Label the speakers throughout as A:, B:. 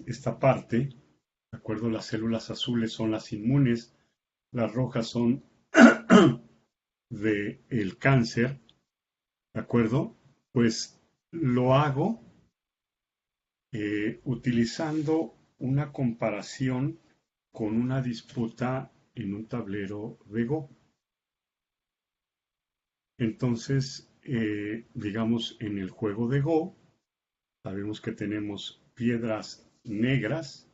A: esta parte, ¿de acuerdo? Las células azules son las inmunes, las rojas son del cáncer, ¿de acuerdo? Pues lo hago utilizando una comparación con una disputa en un tablero de Go. Entonces, digamos, en el juego de Go, sabemos que tenemos piedras negras,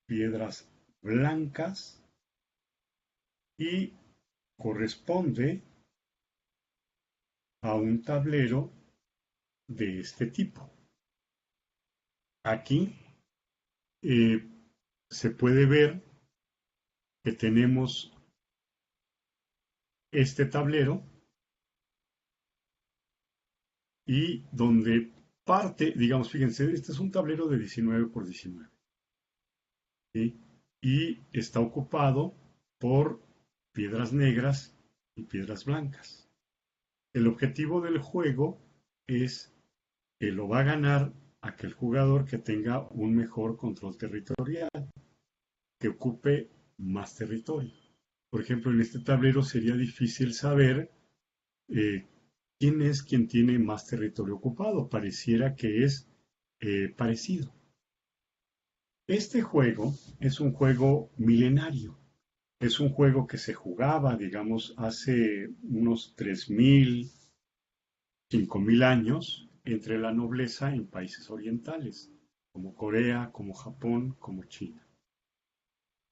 A: piedras blancas y corresponde a un tablero de este tipo. Aquí eh, se puede ver que tenemos este tablero y donde parte, digamos, fíjense, este es un tablero de 19 por 19, ¿sí? Y está ocupado por piedras negras y piedras blancas. El objetivo del juego es que lo va a ganar aquel jugador que tenga un mejor control territorial, que ocupe más territorio. Por ejemplo, en este tablero sería difícil saber eh, quién es quien tiene más territorio ocupado. Pareciera que es parecido. Este juego es un juego milenario. Es un juego que se jugaba, digamos, hace unos 3000, 5000 años entre la nobleza en países orientales, como Corea, como Japón, como China.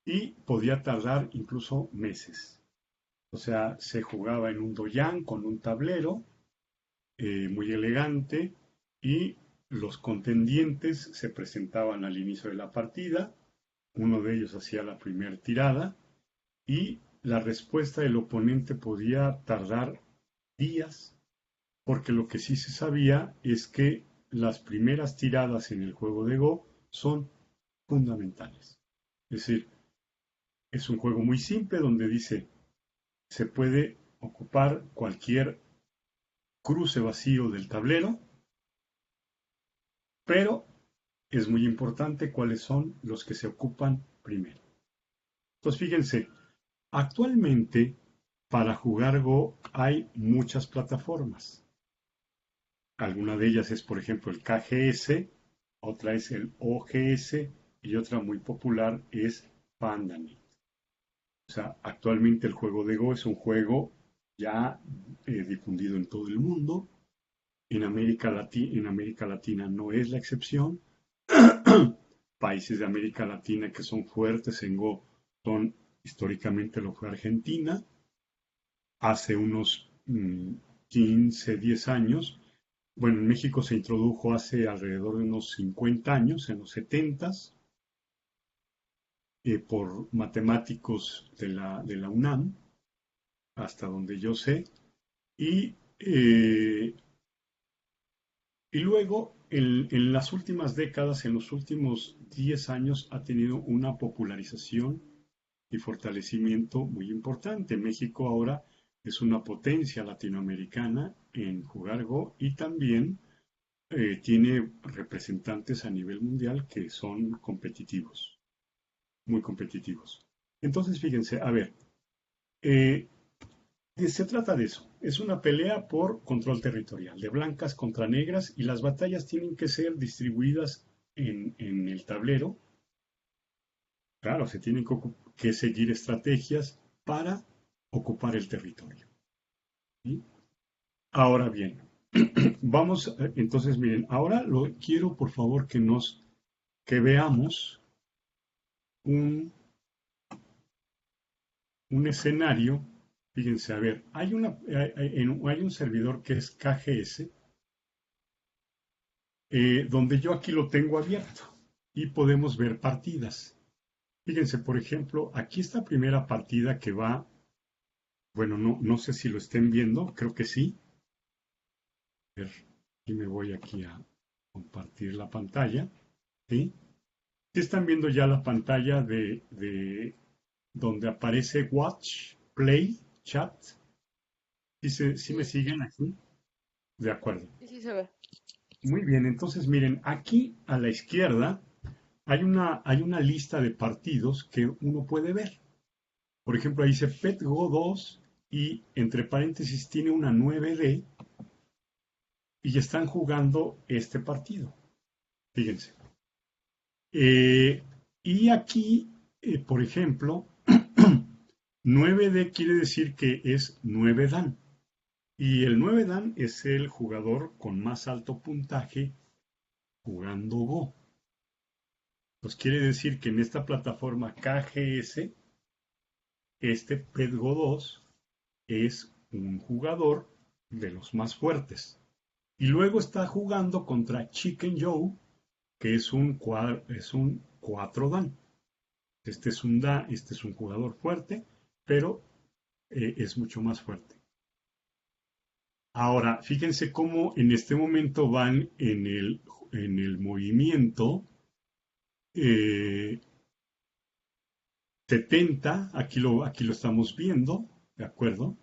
A: Y podía tardar incluso meses. O sea, se jugaba en un doyan con un tablero muy elegante y los contendientes se presentaban al inicio de la partida, uno de ellos hacía la primera tirada y la respuesta del oponente podía tardar días, porque lo que sí se sabía es que las primeras tiradas en el juego de Go son fundamentales. Es decir, es un juego muy simple donde dice, se puede ocupar cualquier cruce vacío del tablero, pero es muy importante cuáles son los que se ocupan primero. Entonces, fíjense, actualmente para jugar Go hay muchas plataformas. Alguna de ellas es, por ejemplo, el KGS, otra es el OGS y otra muy popular es Pandanet. O sea, actualmente el juego de Go es un juego ya difundido en todo el mundo. En América Latina no es la excepción. Países de América Latina que son fuertes en Go son históricamente lo fue Argentina. Hace unos 15, 10 años. Bueno, en México se introdujo hace alrededor de unos 50 años, en los 70, por matemáticos de la UNAM, hasta donde yo sé. Y, eh, y luego, en las últimas décadas, en los últimos 10 años, ha tenido una popularización y fortalecimiento muy importante. México ahora es una potencia latinoamericana en jugar Go y también tiene representantes a nivel mundial que son competitivos, muy competitivos. Entonces, fíjense, a ver, eh, se trata de eso. Es una pelea por control territorial, de blancas contra negras, y las batallas tienen que ser distribuidas en el tablero. Claro, se tienen que seguir estrategias para ocupar el territorio. ¿Sí? Ahora bien, vamos, entonces miren, ahora quiero por favor que veamos un, un escenario. Fíjense, a ver, hay un servidor que es KGS, donde yo aquí lo tengo abierto y podemos ver partidas. Fíjense, por ejemplo, aquí esta primera partida que va, bueno, no sé si lo estén viendo, creo que sí. A ver, y me voy aquí a compartir la pantalla, ¿sí? ¿Sí están viendo ya la pantalla de donde aparece Watch, Play, Chat? ¿Sí me
B: Sí,
A: siguen aquí? De acuerdo.
B: sí, sí se ve.
A: Muy bien, entonces miren, aquí a la izquierda hay una lista de partidos que uno puede ver. Por ejemplo, ahí dice Pet Go 2 y entre paréntesis tiene una 9D y ya están jugando este partido. Fíjense. Eh, y aquí, por ejemplo, 9D quiere decir que es 9 Dan. Y el 9 Dan es el jugador con más alto puntaje jugando Go. Pues quiere decir que en esta plataforma KGS, este PetGo 2 es un jugador de los más fuertes. Y luego está jugando contra Chicken Joe, que es un 4 Dan. Este es un jugador fuerte, pero es mucho más fuerte. Ahora, fíjense cómo en este momento van en el movimiento 70, aquí lo estamos viendo, ¿de acuerdo?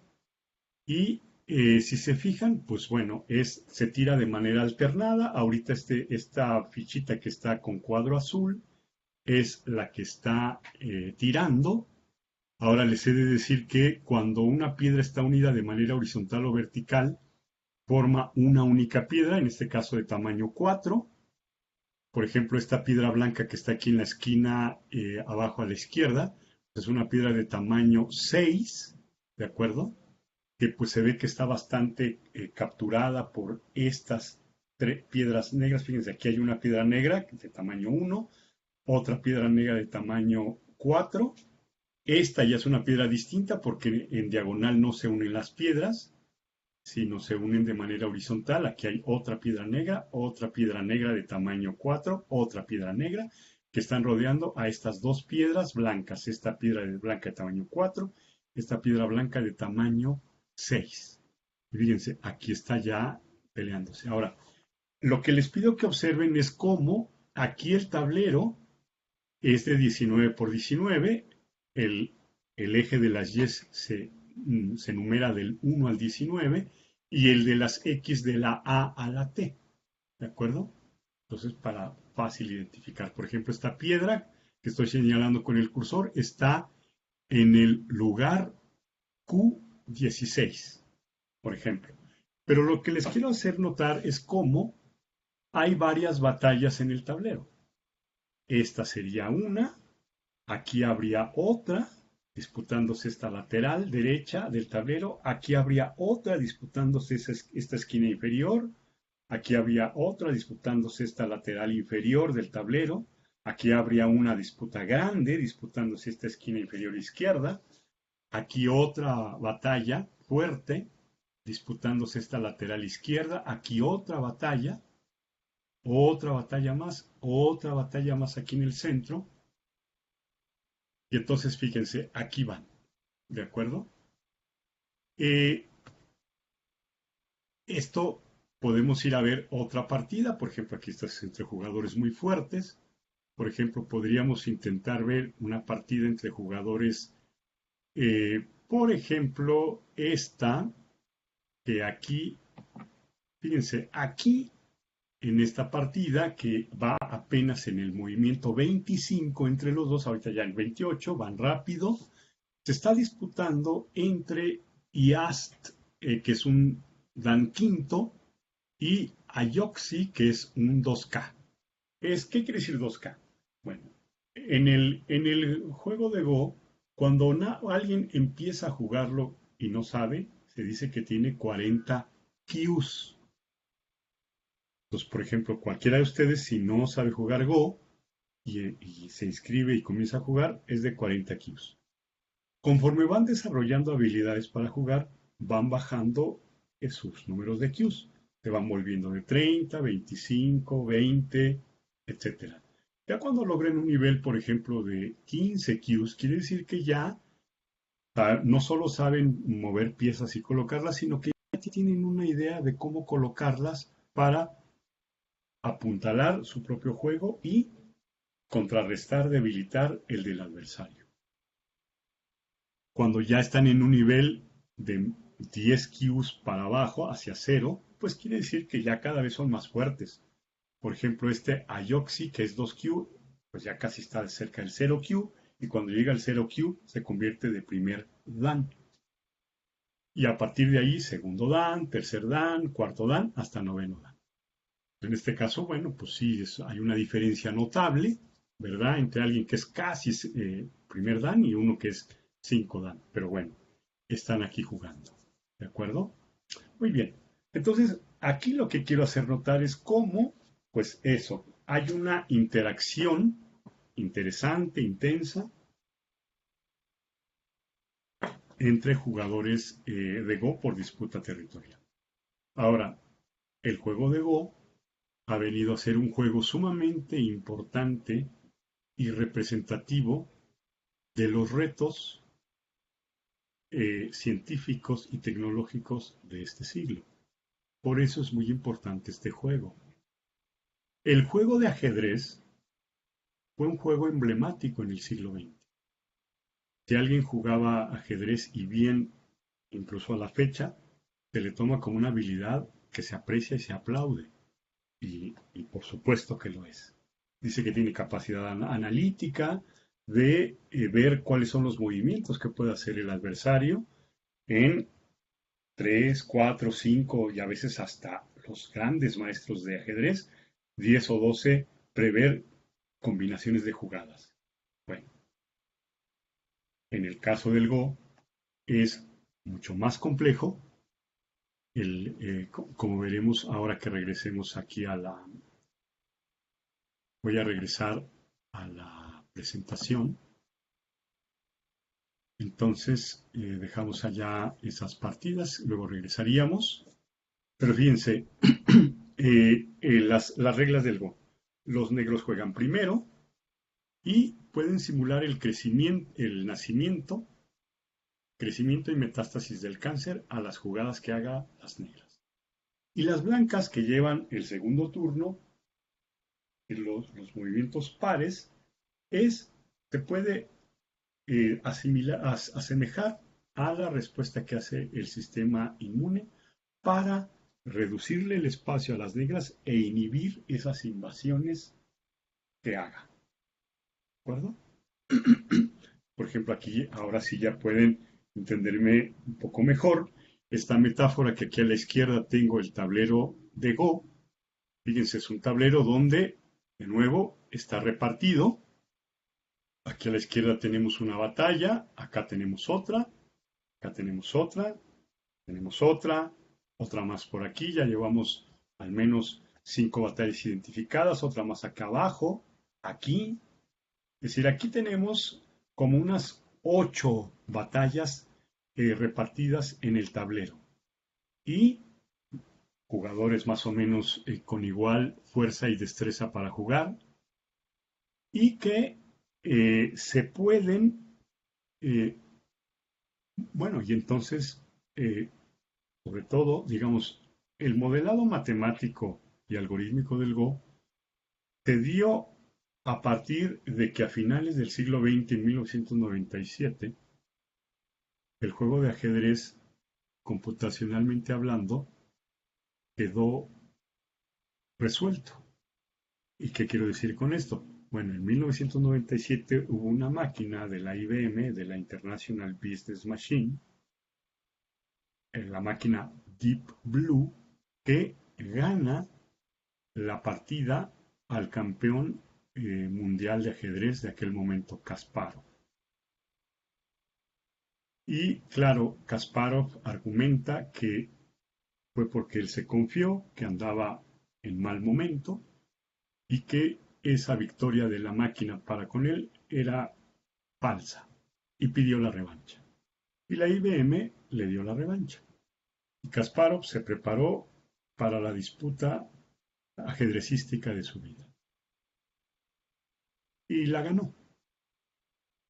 A: Y si se fijan, pues bueno, se tira de manera alternada. Ahorita esta fichita que está con cuadro azul es la que está tirando. Ahora les he de decir que cuando una piedra está unida de manera horizontal o vertical, forma una única piedra, en este caso de tamaño 4. Por ejemplo, esta piedra blanca que está aquí en la esquina abajo a la izquierda, es una piedra de tamaño 6, ¿de acuerdo? Que pues se ve que está bastante capturada por estas piedras negras. Fíjense, aquí hay una piedra negra de tamaño 1, otra piedra negra de tamaño 4. Esta ya es una piedra distinta porque en diagonal no se unen las piedras, sino se unen de manera horizontal. Aquí hay otra piedra negra de tamaño 4, otra piedra negra, que están rodeando a estas dos piedras blancas. Esta piedra blanca de tamaño 4, esta piedra blanca de tamaño 6. Y fíjense, aquí está ya peleándose. Ahora, lo que les pido que observen es cómo aquí el tablero es de 19 por 19. El, el eje de las Y se numera del 1 al 19 y el de las X de la A a la T. ¿De acuerdo? Entonces, para fácil identificar. Por ejemplo, esta piedra que estoy señalando con el cursor está en el lugar Q16, por ejemplo. Pero lo que les quiero hacer notar es cómo hay varias batallas en el tablero. Esta sería una, aquí habría otra disputándose esta lateral derecha del tablero, aquí habría otra disputándose esta esquina inferior, aquí habría otra disputándose esta lateral inferior del tablero, aquí habría una disputa grande disputándose esta esquina inferior izquierda, aquí otra batalla fuerte disputándose esta lateral izquierda, aquí otra batalla más aquí en el centro, y entonces fíjense, aquí van, ¿de acuerdo? Eh, Esto podemos ir a ver otra partida, por ejemplo, aquí está entre jugadores muy fuertes. Por ejemplo, podríamos intentar ver una partida entre jugadores, por ejemplo, esta, que aquí, fíjense, aquí en esta partida que va apenas en el movimiento 25 entre los dos, ahorita ya el 28, van rápido, se está disputando entre IAST, que es un Dan quinto, y Ayoxi, que es un 2K. ¿Qué quiere decir 2K? Bueno, en el juego de Go, cuando alguien empieza a jugarlo y no sabe, se dice que tiene 40 Qs. Entonces, por ejemplo, cualquiera de ustedes, si no sabe jugar Go y se inscribe y comienza a jugar, es de 40 Qs. Conforme van desarrollando habilidades para jugar, van bajando sus números de Qs. Se van volviendo de 30, 25, 20, etc. Ya cuando logren un nivel, por ejemplo, de 15 Qs, quiere decir que ya no solo saben mover piezas y colocarlas, sino que ya tienen una idea de cómo colocarlas para apuntalar su propio juego y contrarrestar, debilitar el del adversario. Cuando ya están en un nivel de 10 Qs para abajo, hacia cero, pues quiere decir que ya cada vez son más fuertes. Por ejemplo, este Ayoxi, que es 2Q, pues ya casi está cerca del 0Q, y cuando llega al 0Q se convierte de primer dan. Y a partir de ahí, segundo dan, tercer dan, cuarto dan, hasta noveno dan. En este caso, bueno, pues sí, hay una diferencia notable, ¿verdad? Entre alguien que es casi primer dan y uno que es 5 dan. Pero bueno, están aquí jugando. ¿De acuerdo? Muy bien. Entonces, aquí lo que quiero hacer notar es cómo, pues eso, hay una interacción interesante, intensa, entre jugadores de Go por disputa territorial. Ahora, el juego de Go ha venido a ser un juego sumamente importante y representativo de los retos científicos y tecnológicos de este siglo. Por eso es muy importante este juego. El juego de ajedrez fue un juego emblemático en el siglo XX. Si alguien jugaba ajedrez y bien, incluso a la fecha, se le toma como una habilidad que se aprecia y se aplaude. Y por supuesto que lo es. Dice que tiene capacidad analítica de ver cuáles son los movimientos que puede hacer el adversario en 3, 4, 5 y a veces hasta los grandes maestros de ajedrez, 10 o 12, prever combinaciones de jugadas. Bueno, en el caso del Go es mucho más complejo, como veremos ahora que regresemos aquí a la... Voy a regresar a la presentación. Entonces, dejamos allá esas partidas, luego regresaríamos. Pero fíjense, las reglas del Go. Los negros juegan primero y pueden simular el crecimiento y metástasis del cáncer a las jugadas que haga las negras. Y las blancas que llevan el segundo turno, los movimientos pares, se puede asemejar a la respuesta que hace el sistema inmune para reducirle el espacio a las negras e inhibir esas invasiones que haga. ¿De acuerdo? Por ejemplo, aquí ahora sí ya pueden entenderme un poco mejor esta metáfora que aquí a la izquierda tengo el tablero de Go. Fíjense, es un tablero donde, de nuevo, está repartido. Aquí a la izquierda tenemos una batalla, acá tenemos otra, acá tenemos otra más por aquí, ya llevamos al menos 5 batallas identificadas, otra más acá abajo, aquí. Es decir, aquí tenemos como unas 8 batallas repartidas en el tablero. Y jugadores más o menos con igual fuerza y destreza para jugar. Y que se pueden, eh, bueno, y entonces, sobre todo, digamos, el modelado matemático y algorítmico del Go se dio a partir de que a finales del siglo XX, en 1997, el juego de ajedrez, computacionalmente hablando, quedó resuelto. ¿Y qué quiero decir con esto? Bueno, en 1997 hubo una máquina de la IBM, de la International Business Machine, la máquina Deep Blue, que gana la partida al campeón mundial de ajedrez de aquel momento, Kasparov. Y claro, Kasparov argumenta que fue porque él se confió, que andaba en mal momento y que esa victoria de la máquina para con él era falsa y pidió la revancha. Y la IBM le dio la revancha. Y Kasparov se preparó para la disputa ajedrecística de su vida. Y la ganó.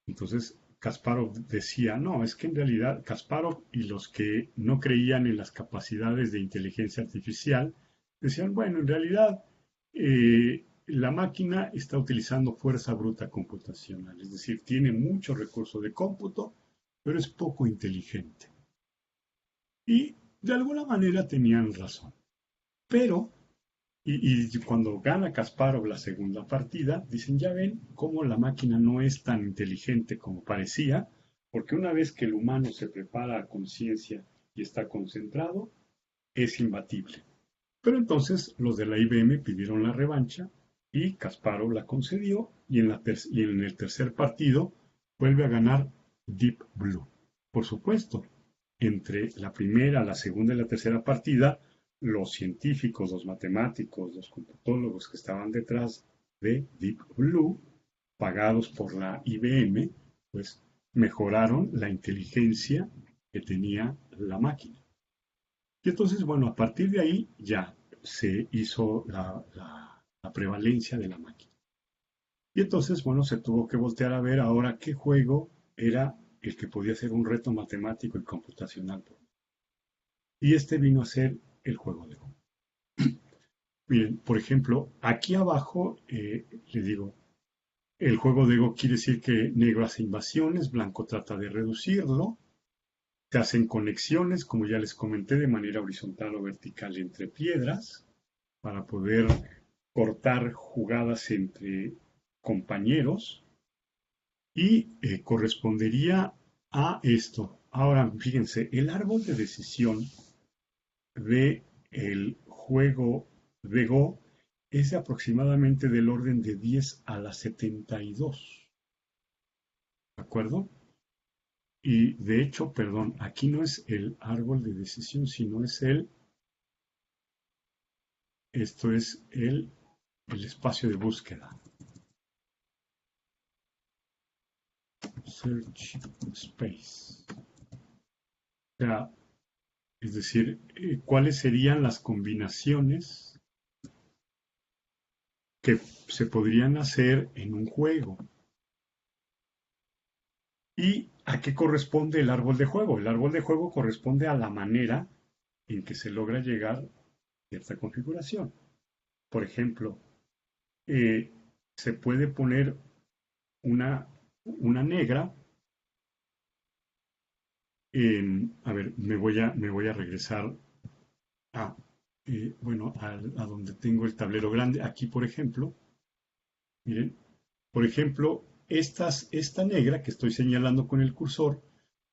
A: Entonces Kasparov decía, no, es que en realidad Kasparov y los que no creían en las capacidades de inteligencia artificial decían, bueno, en realidad la máquina está utilizando fuerza bruta computacional, es decir, tiene mucho recurso de cómputo, pero es poco inteligente. Y de alguna manera tenían razón. Pero Y cuando gana Kasparov la segunda partida, dicen, ya ven cómo la máquina no es tan inteligente como parecía, porque una vez que el humano se prepara a conciencia y está concentrado, es imbatible. Pero entonces los de la IBM pidieron la revancha y Kasparov la concedió y y en el tercer partido vuelve a ganar Deep Blue. Por supuesto, entre la primera, la segunda y la tercera partida, los científicos, los matemáticos, los computólogos que estaban detrás de Deep Blue, pagados por la IBM, pues mejoraron la inteligencia que tenía la máquina. Y entonces, bueno, a partir de ahí ya se hizo la prevalencia de la máquina. Y entonces, bueno, se tuvo que voltear a ver ahora qué juego era el que podía ser un reto matemático y computacional. Y este vino a ser el juego de Go. Miren, por ejemplo, aquí abajo le digo, el juego de Go quiere decir que negro hace invasiones, blanco trata de reducirlo, se hacen conexiones, como ya les comenté, de manera horizontal o vertical entre piedras, para poder cortar jugadas entre compañeros y correspondería a esto. Ahora, fíjense, el árbol de decisión de el juego de Go es de aproximadamente del orden de 10 a la 72. ¿De acuerdo? Y de hecho, perdón, aquí no es el árbol de decisión, sino es esto es el espacio de búsqueda. Search space. O sea, es decir, cuáles serían las combinaciones que se podrían hacer en un juego. ¿Y a qué corresponde el árbol de juego? El árbol de juego corresponde a la manera en que se logra llegar a cierta configuración. Por ejemplo, eh, se puede poner una negra a ver, me voy a regresar a, bueno, a donde tengo el tablero grande. Aquí, por ejemplo, miren, por ejemplo, esta negra que estoy señalando con el cursor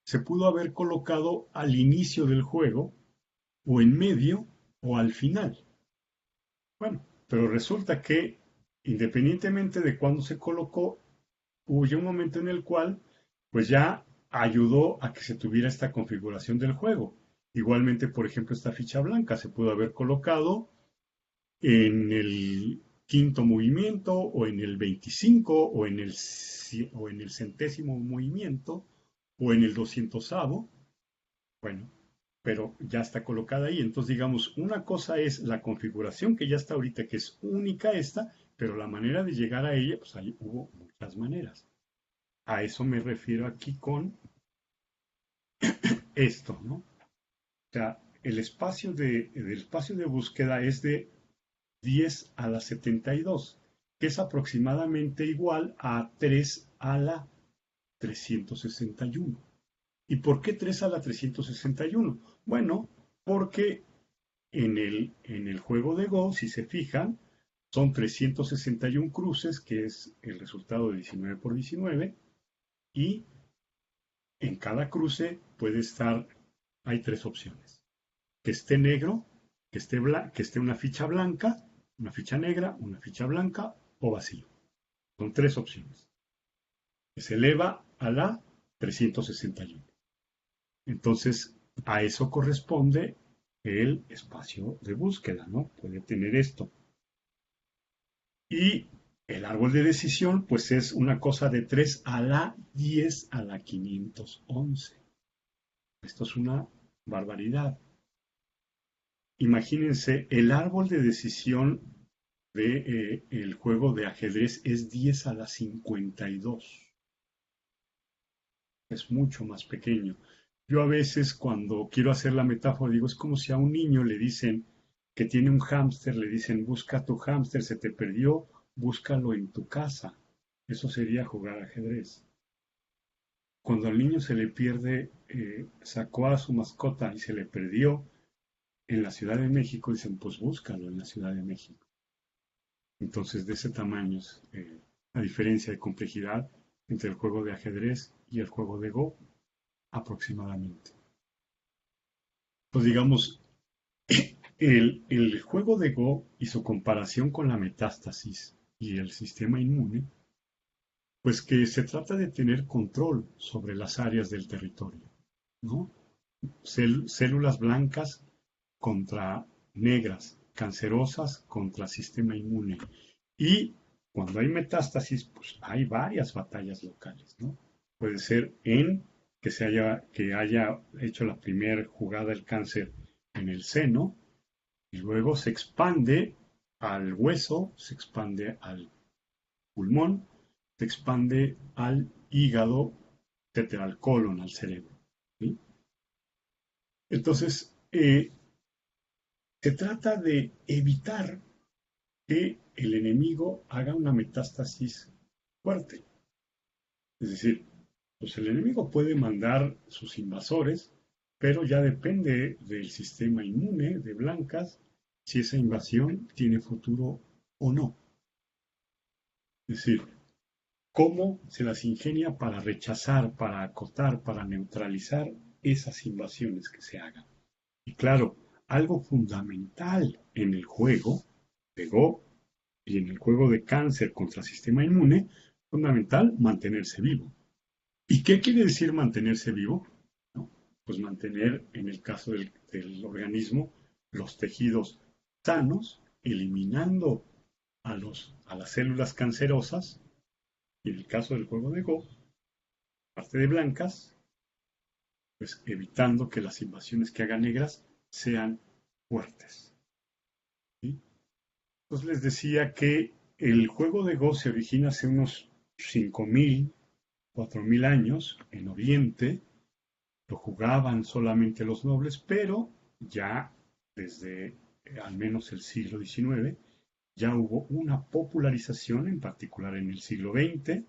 A: se pudo haber colocado al inicio del juego, o en medio, o al final. Bueno, pero resulta que, independientemente de cuándo se colocó, hubo ya un momento en el cual, pues ya ayudó a que se tuviera esta configuración del juego. Igualmente, por ejemplo, esta ficha blanca se pudo haber colocado en el quinto movimiento o en el 25 o en el centésimo movimiento o en el 200avo. Bueno, pero ya está colocada ahí. Entonces, digamos, una cosa es la configuración que ya está ahorita, que es única esta, pero la manera de llegar a ella, pues ahí hubo muchas maneras. A eso me refiero aquí con esto, ¿no? O sea, el espacio de búsqueda es de 10 a la 72, que es aproximadamente igual a 3 a la 361. ¿Y por qué 3 a la 361? Bueno, porque en el juego de Go, si se fijan, son 361 cruces, que es el resultado de 19 por 19, y en cada cruce puede estar, hay tres opciones. Que esté negro, que esté una ficha blanca, una ficha negra, una ficha blanca o vacío. Son tres opciones. Que se eleva a la 361. Entonces, a eso corresponde el espacio de búsqueda, ¿no? Puede tener esto. Y el árbol de decisión, pues es una cosa de 3 a la 10 a la 511. Esto es una barbaridad. Imagínense, el árbol de decisión de el juego de ajedrez es 10 a la 52. Es mucho más pequeño. Yo a veces cuando quiero hacer la metáfora digo, es como si a un niño le dicen que tiene un hámster, le dicen, busca tu hámster, se te perdió, búscalo en tu casa. Eso sería jugar ajedrez. Cuando al niño se le pierde, sacó a su mascota y se le perdió, en la Ciudad de México, dicen, pues búscalo en la Ciudad de México. Entonces, de ese tamaño es la diferencia de complejidad entre el juego de ajedrez y el juego de Go, aproximadamente. Pues digamos, el juego de Go y su comparación con la metástasis y el sistema inmune, pues que se trata de tener control sobre las áreas del territorio, ¿no? Células blancas contra negras, cancerosas contra sistema inmune. Y cuando hay metástasis, pues hay varias batallas locales, ¿no? Puede ser que haya hecho la primera jugada el cáncer en el seno y luego se expande al hueso, se expande al pulmón, se expande al hígado, etcétera, al colon, al cerebro. ¿Sí? Entonces, se trata de evitar que el enemigo haga una metástasis fuerte. Es decir, pues el enemigo puede mandar sus invasores, pero ya depende del sistema inmune de blancas si esa invasión tiene futuro o no. Es decir, cómo se las ingenia para rechazar, para acotar, para neutralizar esas invasiones que se hagan. Y claro, algo fundamental en el juego de Go y en el juego de cáncer contra sistema inmune, fundamental mantenerse vivo. ¿Y qué quiere decir mantenerse vivo? ¿No? Pues mantener, en el caso del organismo, los tejidos sanos, eliminando a las células cancerosas, y en el caso del juego de Go, parte de blancas, pues evitando que las invasiones que hagan negras sean fuertes. ¿Sí? Entonces les decía que el juego de Go se origina hace unos 5.000, 4.000 años en Oriente. Lo jugaban solamente los nobles, pero ya desde al menos el siglo XIX ya hubo una popularización, en particular en el siglo XX,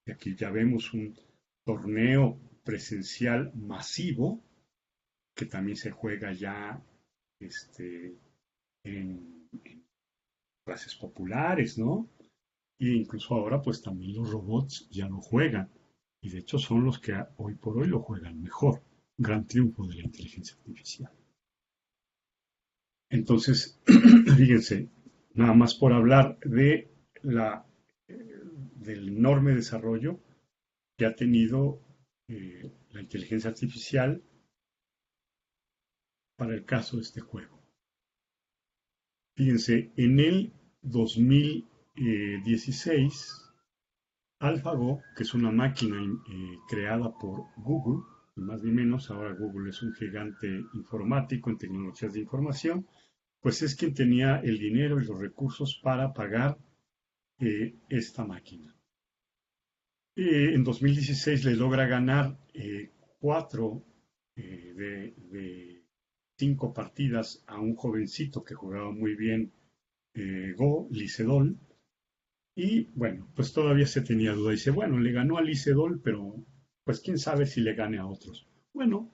A: y aquí ya vemos un torneo presencial masivo que también se juega ya en clases populares, ¿no? E incluso ahora pues también los robots ya lo juegan. Y de hecho son los que hoy por hoy lo juegan mejor. Gran triunfo de la inteligencia artificial. Entonces, fíjense, nada más por hablar del enorme desarrollo que ha tenido la inteligencia artificial para el caso de este juego. Fíjense, en el 2016, AlphaGo, que es una máquina creada por Google, ni más ni menos, ahora Google es un gigante informático en tecnologías de información, pues es quien tenía el dinero y los recursos para pagar esta máquina. En 2016 le logra ganar 4 de 5 partidas a un jovencito que jugaba muy bien Go, Licedol, y bueno, pues todavía se tenía duda. Dice, bueno, le ganó a Licedol, pero pues quién sabe si le gane a otros. Bueno,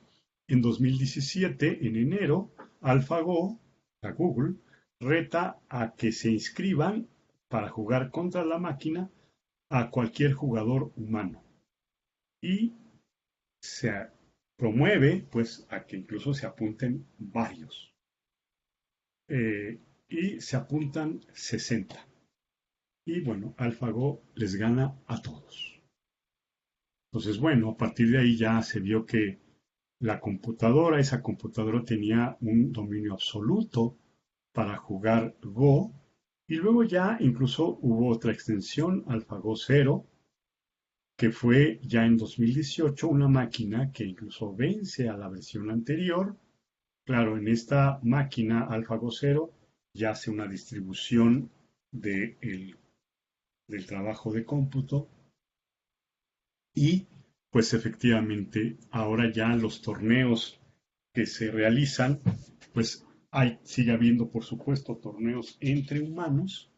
A: en 2017, en enero, AlphaGo, a Google, reta a que se inscriban para jugar contra la máquina a cualquier jugador humano. Y se promueve, pues, a que incluso se apunten varios. Y se apuntan 60. Y bueno, AlphaGo les gana a todos. Entonces, bueno, a partir de ahí ya se vio que esa computadora tenía un dominio absoluto para jugar Go. Y luego ya incluso hubo otra extensión, AlphaGo 0, que fue ya en 2018 una máquina que incluso vence a la versión anterior. Claro, en esta máquina AlphaGo 0 ya hace una distribución del trabajo de cómputo y pues efectivamente ahora ya los torneos que se realizan, pues sigue habiendo por supuesto torneos entre humanos,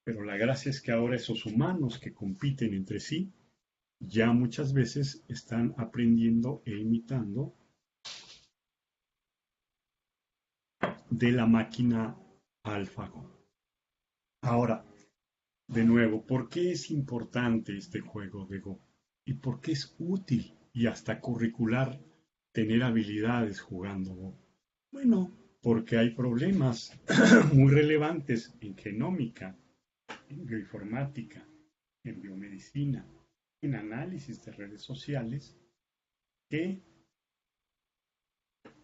A: pero la gracia es que ahora esos humanos que compiten entre sí ya muchas veces están aprendiendo e imitando de la máquina AlphaGo. Ahora, de nuevo, ¿por qué es importante este juego de Go? ¿Y por qué es útil y hasta curricular tener habilidades jugando Go? Bueno, porque hay problemas muy relevantes en genómica, en bioinformática, en biomedicina, en análisis de redes sociales, que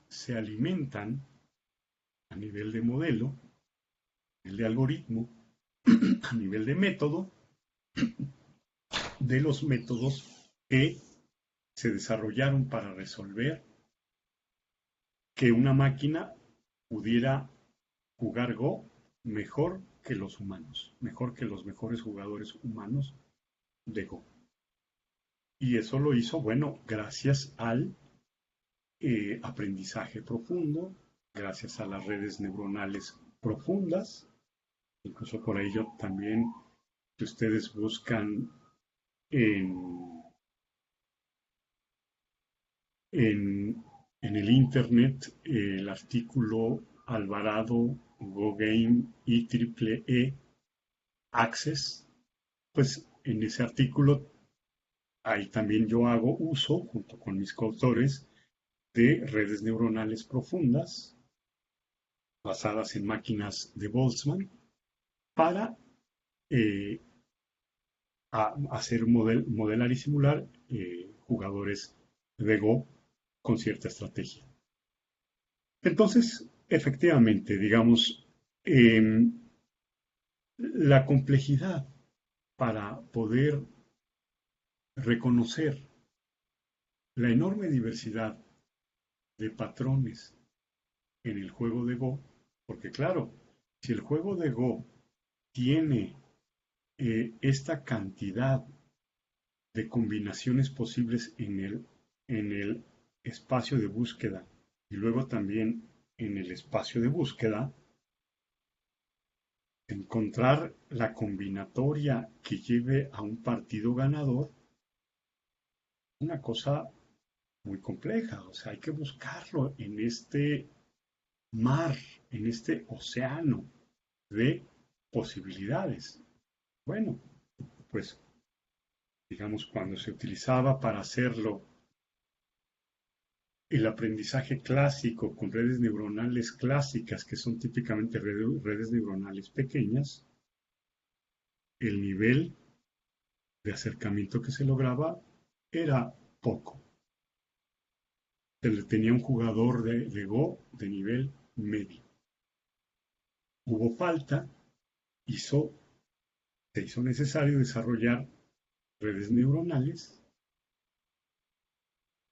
A: se alimentan a nivel de modelo, a nivel de algoritmo, a nivel de método, de los métodos que se desarrollaron para resolver que una máquina pudiera jugar Go mejor que los humanos, mejor que los mejores jugadores humanos de Go. Y eso lo hizo, bueno, gracias al aprendizaje profundo, gracias a las redes neuronales profundas. Incluso por ello también, si ustedes buscan en, en el Internet el artículo Alvarado Go Game IEEE Access, pues en ese artículo ahí también yo hago uso, junto con mis coautores, de redes neuronales profundas basadas en máquinas de Boltzmann para eh, hacer modelar y simular jugadores de Go con cierta estrategia. Entonces, efectivamente, digamos, eh, la complejidad para poder reconocer la enorme diversidad de patrones en el juego de Go, porque claro, si el juego de Go tiene esta cantidad de combinaciones posibles en el espacio de búsqueda y luego también en el espacio de búsqueda, encontrar la combinatoria que lleve a un partido ganador, una cosa muy compleja, o sea, hay que buscarlo en este mar, en este océano de posibilidades. Bueno, pues digamos, cuando se utilizaba para hacerlo el aprendizaje clásico con redes neuronales clásicas, que son típicamente redes neuronales pequeñas, el nivel de acercamiento que se lograba era poco. Se le tenía un jugador de Go de nivel medio. Hubo falta, se hizo necesario desarrollar redes neuronales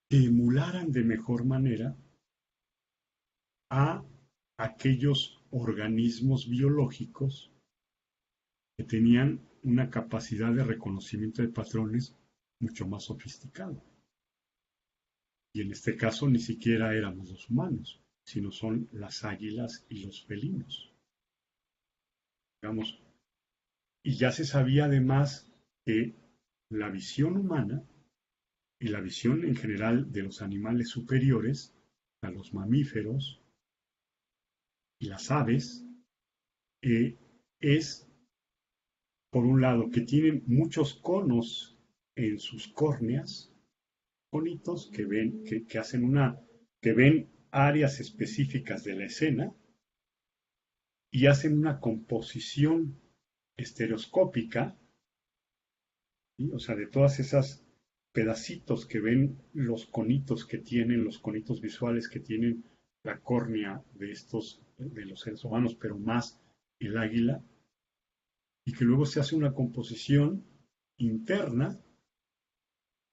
A: que emularan de mejor manera a aquellos organismos biológicos que tenían una capacidad de reconocimiento de patrones mucho más sofisticada. Y en este caso ni siquiera éramos los humanos, sino son las águilas y los felinos. Digamos, y ya se sabía además que la visión humana y la visión en general de los animales superiores, a los mamíferos y las aves, es, por un lado, que tienen muchos conos en sus córneas, conitos que ven, que hacen que ven áreas específicas de la escena y hacen una composición estereoscópica, ¿sí? O sea, de todas esas pedacitos que ven los conitos que tienen, los conitos visuales que tienen la córnea de los seres humanos, pero más el águila, y que luego se hace una composición interna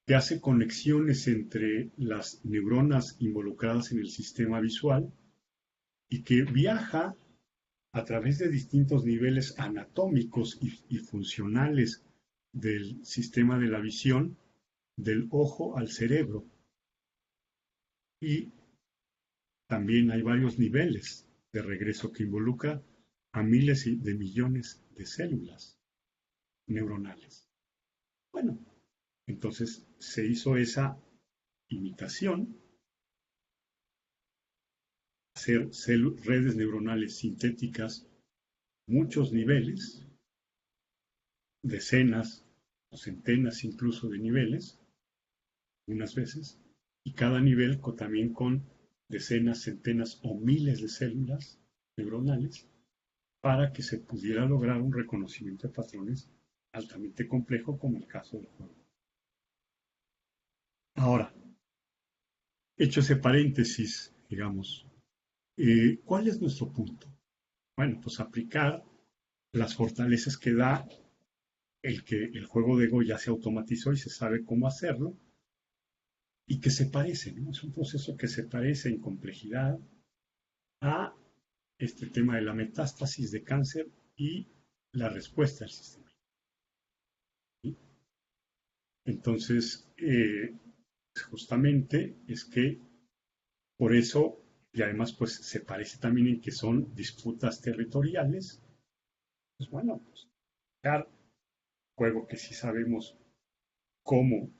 A: que hace conexiones entre las neuronas involucradas en el sistema visual y que viaja a través de distintos niveles anatómicos y funcionales del sistema de la visión, del ojo al cerebro. Y también hay varios niveles de regreso que involucra a miles de millones de células neuronales. Bueno, entonces se hizo esa imitación hacer redes neuronales sintéticas, muchos niveles, decenas o centenas incluso de niveles, unas veces, y cada nivel también con decenas, centenas o miles de células neuronales para que se pudiera lograr un reconocimiento de patrones altamente complejo como el caso del juego. Ahora, hecho ese paréntesis, digamos, ¿cuál es nuestro punto? Bueno, pues aplicar las fortalezas que da el que el juego de Go ya se automatizó y se sabe cómo hacerlo y que se parece, ¿no? Es un proceso que se parece en complejidad a este tema de la metástasis de cáncer y la respuesta al sistema. ¿Sí? Entonces, justamente es que por eso, y además pues se parece también en que son disputas territoriales, pues bueno, pues crear juego que sí sabemos cómo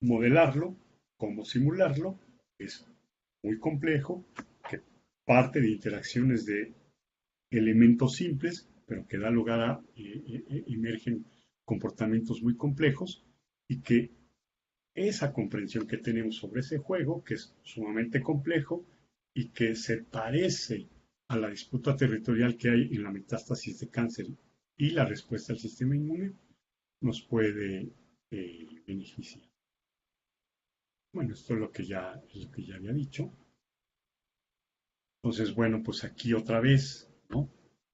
A: modelarlo, cómo simularlo, es muy complejo, que parte de interacciones de elementos simples, pero que da lugar a emergen comportamientos muy complejos y que esa comprensión que tenemos sobre ese juego, que es sumamente complejo y que se parece a la disputa territorial que hay en la metástasis de cáncer y la respuesta al sistema inmune, nos puede beneficiar. Bueno, esto es lo que ya había dicho. Entonces, bueno, pues aquí otra vez, ¿no?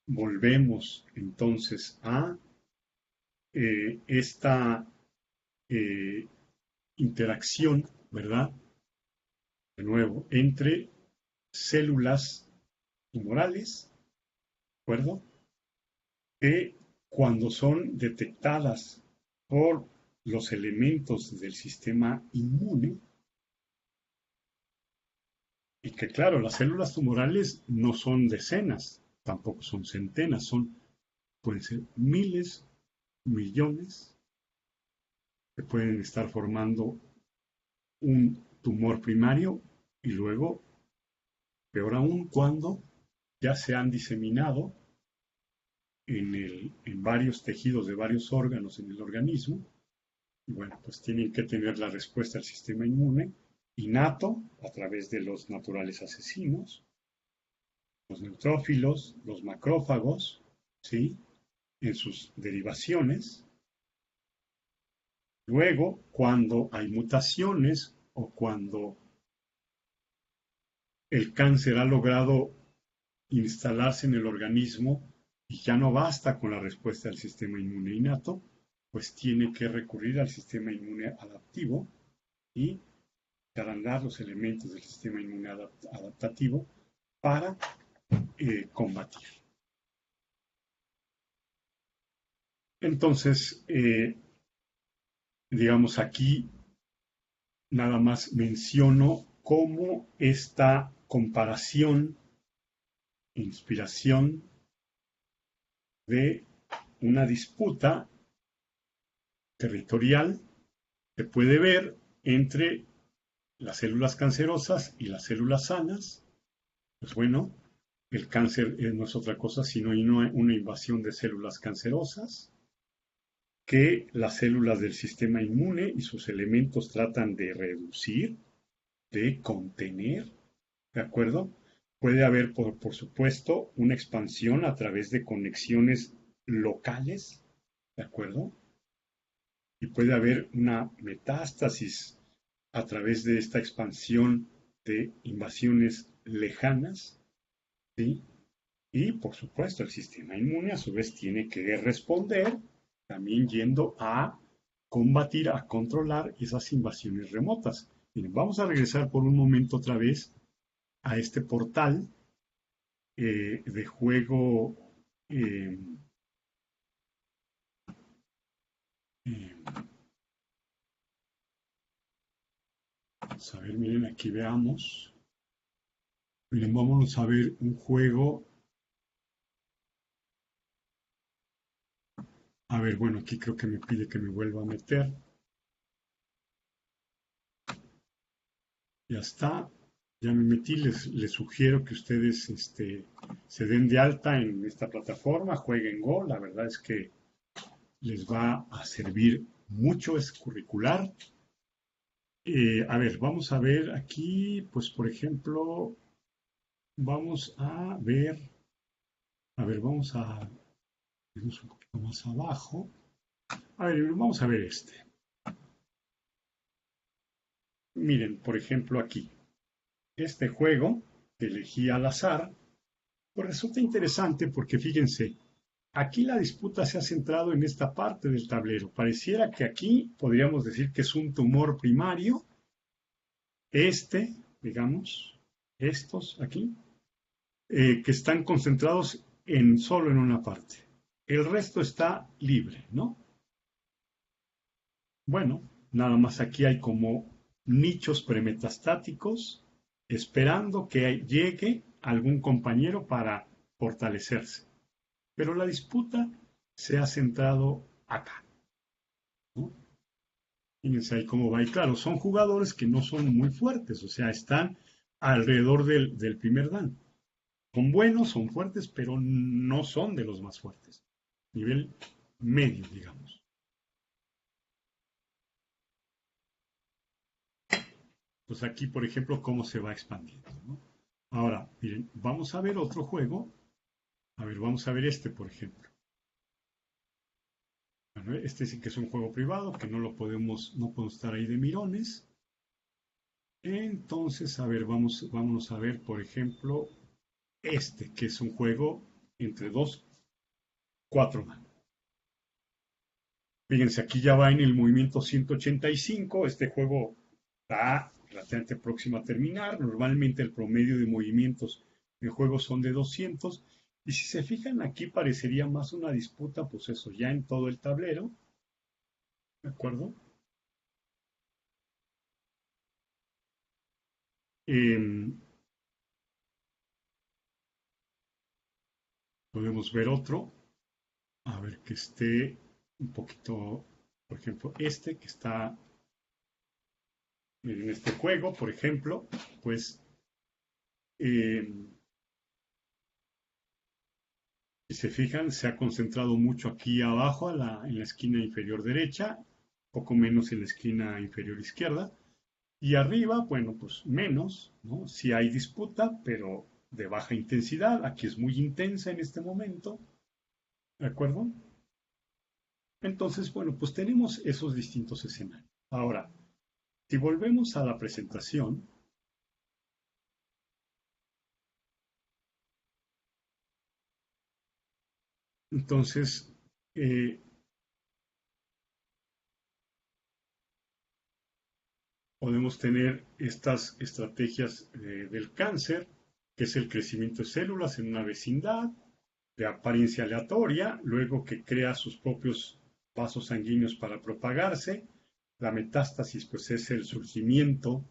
A: Volvemos entonces a esta eh, interacción, ¿verdad? De nuevo, entre células tumorales, ¿de acuerdo? Que cuando son detectadas por los elementos del sistema inmune, y que claro, las células tumorales no son decenas, tampoco son centenas, pueden ser miles, millones, que pueden estar formando un tumor primario y luego, peor aún, cuando ya se han diseminado en varios tejidos de varios órganos en el organismo, y bueno, pues tienen que tener la respuesta al sistema inmune innato a través de los naturales asesinos, los neutrófilos, los macrófagos, ¿sí? En sus derivaciones. Luego, cuando hay mutaciones o cuando el cáncer ha logrado instalarse en el organismo y ya no basta con la respuesta del sistema inmune innato, pues tiene que recurrir al sistema inmune adaptivo y agrandar los elementos del sistema inmune adaptativo para combatir. Entonces, digamos aquí, nada más menciono cómo esta comparación, inspiración de una disputa territorial se puede ver entre las células cancerosas y las células sanas. Pues bueno, el cáncer no es otra cosa sino una invasión de células cancerosas que las células del sistema inmune y sus elementos tratan de reducir, de contener, ¿de acuerdo? Puede haber, por supuesto, una expansión a través de conexiones locales, ¿de acuerdo? Y puede haber una metástasis a través de esta expansión de invasiones lejanas, ¿sí? Y por supuesto el sistema inmune a su vez tiene que responder también yendo a combatir, a controlar esas invasiones remotas. Miren, vamos a regresar por un momento otra vez a este portal de juego. Eh, eh, vamos a ver, miren, aquí veamos. Miren, vámonos a ver un juego. A ver, bueno, aquí creo que me pide que me vuelva a meter. Ya está. Ya me metí, les sugiero que ustedes se den de alta en esta plataforma, jueguen Go, la verdad es que les va a servir mucho, es curricular. A ver, vamos a ver aquí, pues por ejemplo, vamos a ver, vamos a irnos un poquito más abajo. A ver, vamos a ver este. Miren, por ejemplo, aquí, este juego que elegí al azar, pues resulta interesante porque fíjense, aquí la disputa se ha centrado en esta parte del tablero. Pareciera que aquí podríamos decir que es un tumor primario, este, digamos, estos aquí, que están concentrados solo en una parte. El resto está libre, ¿no? Bueno, nada más aquí hay como nichos premetastáticos esperando que llegue algún compañero para fortalecerse. Pero la disputa se ha centrado acá, ¿no? Fíjense ahí cómo va. Y claro, son jugadores que no son muy fuertes, o sea, están alrededor del primer dan. Son buenos, son fuertes, pero no son de los más fuertes. Nivel medio, digamos. Pues aquí, por ejemplo, cómo se va expandiendo, ¿no? Ahora, miren, vamos a ver otro juego. A ver, vamos a ver este, por ejemplo. Bueno, este sí que es un juego privado, que no podemos estar ahí de mirones. Entonces, a ver, vámonos a ver, por ejemplo, este, que es un juego entre dos, cuatro manos. Fíjense, aquí ya va en el movimiento 185. Este juego está relativamente próximo a terminar. Normalmente el promedio de movimientos en juegos son de 200. Y si se fijan, aquí parecería más una disputa, pues eso, ya en todo el tablero. ¿De acuerdo? Eh, Podemos ver otro. A ver que esté un poquito, por ejemplo, este que está en este juego, por ejemplo, pues eh, si se fijan, se ha concentrado mucho aquí abajo en la esquina inferior derecha, poco menos en la esquina inferior izquierda, y arriba, bueno, pues menos, ¿no? Sí hay disputa, pero de baja intensidad, aquí es muy intensa en este momento, ¿de acuerdo? Entonces, bueno, pues tenemos esos distintos escenarios. Ahora, si volvemos a la presentación, entonces eh, podemos tener estas estrategias del cáncer, que es el crecimiento de células en una vecindad de apariencia aleatoria, luego que crea sus propios vasos sanguíneos para propagarse. La metástasis, pues, es el surgimiento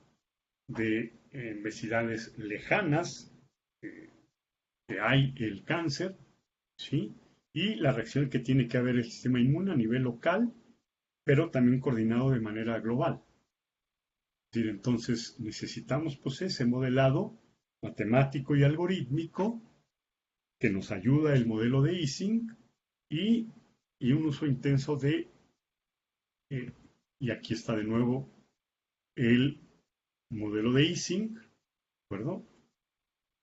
A: de vecindades lejanas que hay el cáncer, ¿sí? Y la reacción que tiene que haber el sistema inmune a nivel local, pero también coordinado de manera global. Decir, entonces necesitamos pues ese modelado matemático y algorítmico que nos ayuda el modelo de Ising y, y un uso intenso eh, y aquí está de nuevo el modelo de Ising, ¿de acuerdo?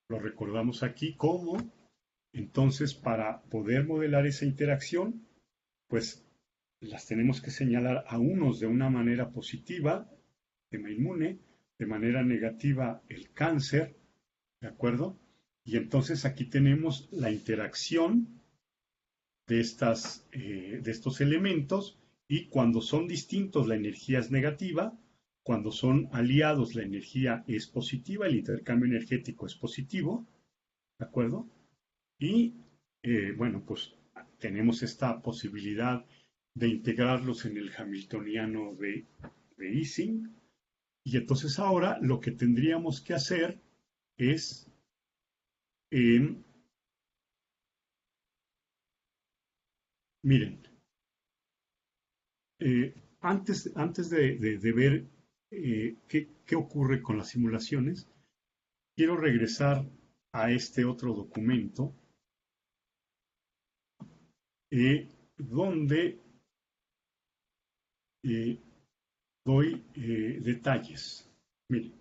A: Lo recordamos aquí como, entonces para poder modelar esa interacción, pues las tenemos que señalar a unos de una manera positiva, tema inmune, de manera negativa el cáncer, ¿de acuerdo? Y entonces aquí tenemos la interacción de estos elementos y cuando son distintos la energía es negativa, cuando son aliados la energía es positiva, el intercambio energético es positivo, ¿de acuerdo? Y bueno, pues tenemos esta posibilidad de integrarlos en el hamiltoniano de Ising. Y entonces ahora lo que tendríamos que hacer es eh, miren, antes de ver qué ocurre con las simulaciones, quiero regresar a este otro documento donde doy detalles. Miren,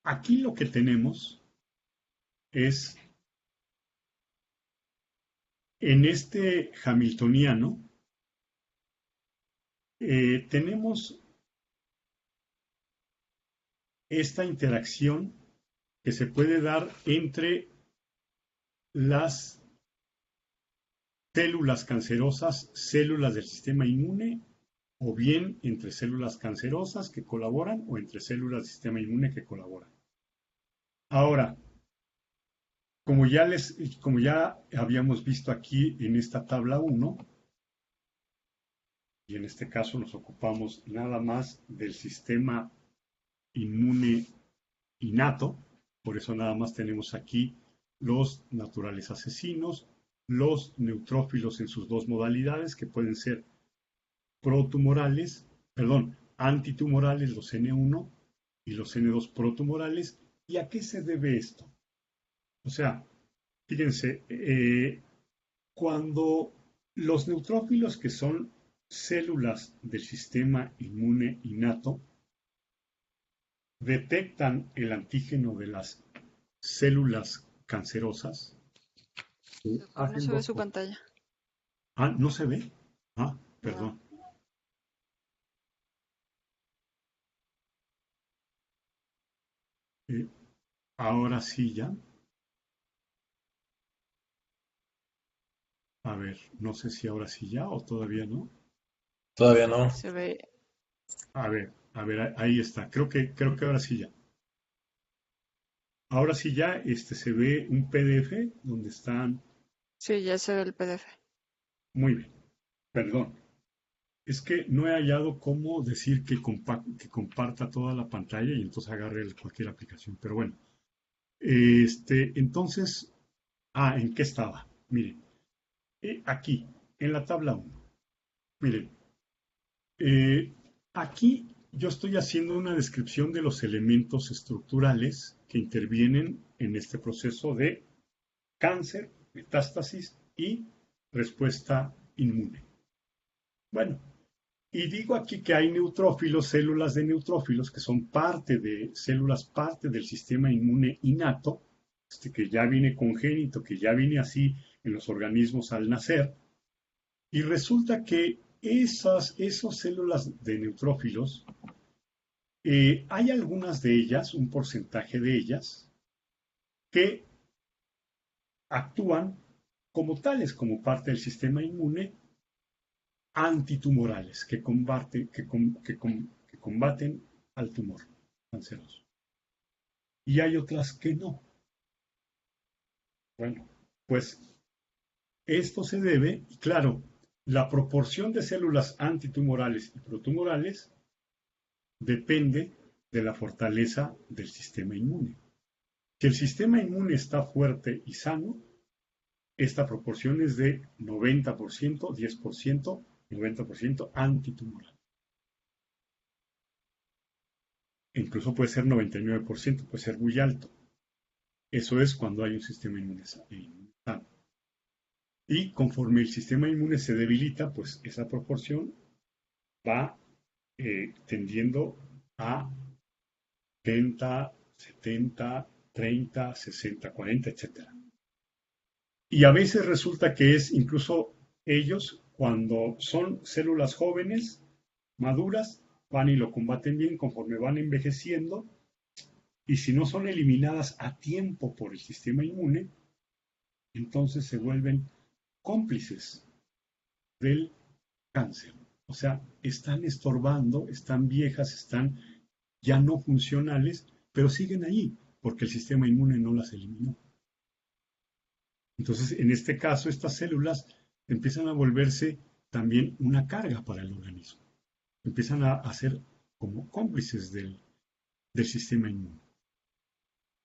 A: aquí lo que tenemos es, en este hamiltoniano, tenemos esta interacción que se puede dar entre las células cancerosas, células del sistema inmune, o bien entre células cancerosas que colaboran o entre células del sistema inmune que colaboran. Ahora, como ya habíamos visto aquí en esta tabla 1, y en este caso nos ocupamos nada más del sistema inmune innato, por eso nada más tenemos aquí los naturales asesinos, los neutrófilos en sus dos modalidades, que pueden ser protumorales, perdón, antitumorales, los N1 y los N2 protumorales. ¿Y a qué se debe esto? O sea, fíjense, cuando los neutrófilos, que son células del sistema inmune innato, detectan el antígeno de las células cancerosas,
B: No
A: hacen
B: se ve
A: dos
B: su
A: cosas.
B: pantalla.
A: Ah, ¿no se ve? Ah,
B: No.
A: perdón. Eh, ahora sí ya. A ver, no sé si ahora sí ya o todavía no.
C: Todavía no.
B: Se ve.
A: A ver, ahí está. Creo que ahora sí ya. Ahora sí ya se ve un PDF donde están.
B: Sí, ya se ve el PDF.
A: Muy bien, perdón. Es que no he hallado cómo decir que comparta toda la pantalla y entonces agarre cualquier aplicación. Pero bueno, entonces, ¿en qué estaba? Miren, aquí, en la tabla 1. Miren, aquí yo estoy haciendo una descripción de los elementos estructurales que intervienen en este proceso de cáncer, metástasis y respuesta inmune. Bueno, y digo aquí que hay neutrófilos, células de neutrófilos, que son parte del sistema inmune innato, que ya viene congénito, que ya viene así en los organismos al nacer, y resulta que esas células de neutrófilos, hay algunas de ellas, un porcentaje de ellas, que actúan como tales, como parte del sistema inmune, antitumorales, que combaten al tumor canceroso. Y hay otras que no. Bueno, pues esto se debe, y claro, la proporción de células antitumorales y protumorales depende de la fortaleza del sistema inmune. Si el sistema inmune está fuerte y sano, esta proporción es de 90%, 10%, 90% antitumoral. Incluso puede ser 99%, puede ser muy alto. Eso es cuando hay un sistema inmune sano. Y conforme el sistema inmune se debilita, pues esa proporción va tendiendo a 70, 70, 30, 60, 40, etcétera. Y a veces resulta que es incluso ellos, cuando son células jóvenes, maduras, van y lo combaten bien conforme van envejeciendo, y si no son eliminadas a tiempo por el sistema inmune, entonces se vuelven cómplices del cáncer. O sea, están estorbando, están viejas, están ya no funcionales, pero siguen ahí, porque el sistema inmune no las eliminó. Entonces, en este caso, estas células empiezan a volverse también una carga para el organismo. Empiezan a ser como cómplices del sistema inmune.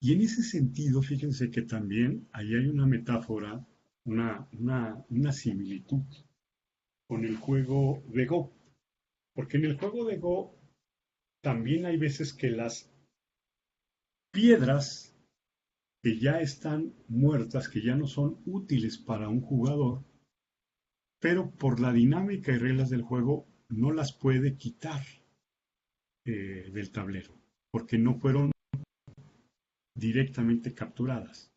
A: Y en ese sentido, fíjense que también ahí hay una metáfora, una similitud con el juego de Go. Porque en el juego de Go también hay veces que las piedras que ya están muertas, que ya no son útiles para un jugador, pero por la dinámica y reglas del juego no las puede quitar del tablero, porque no fueron directamente capturadas,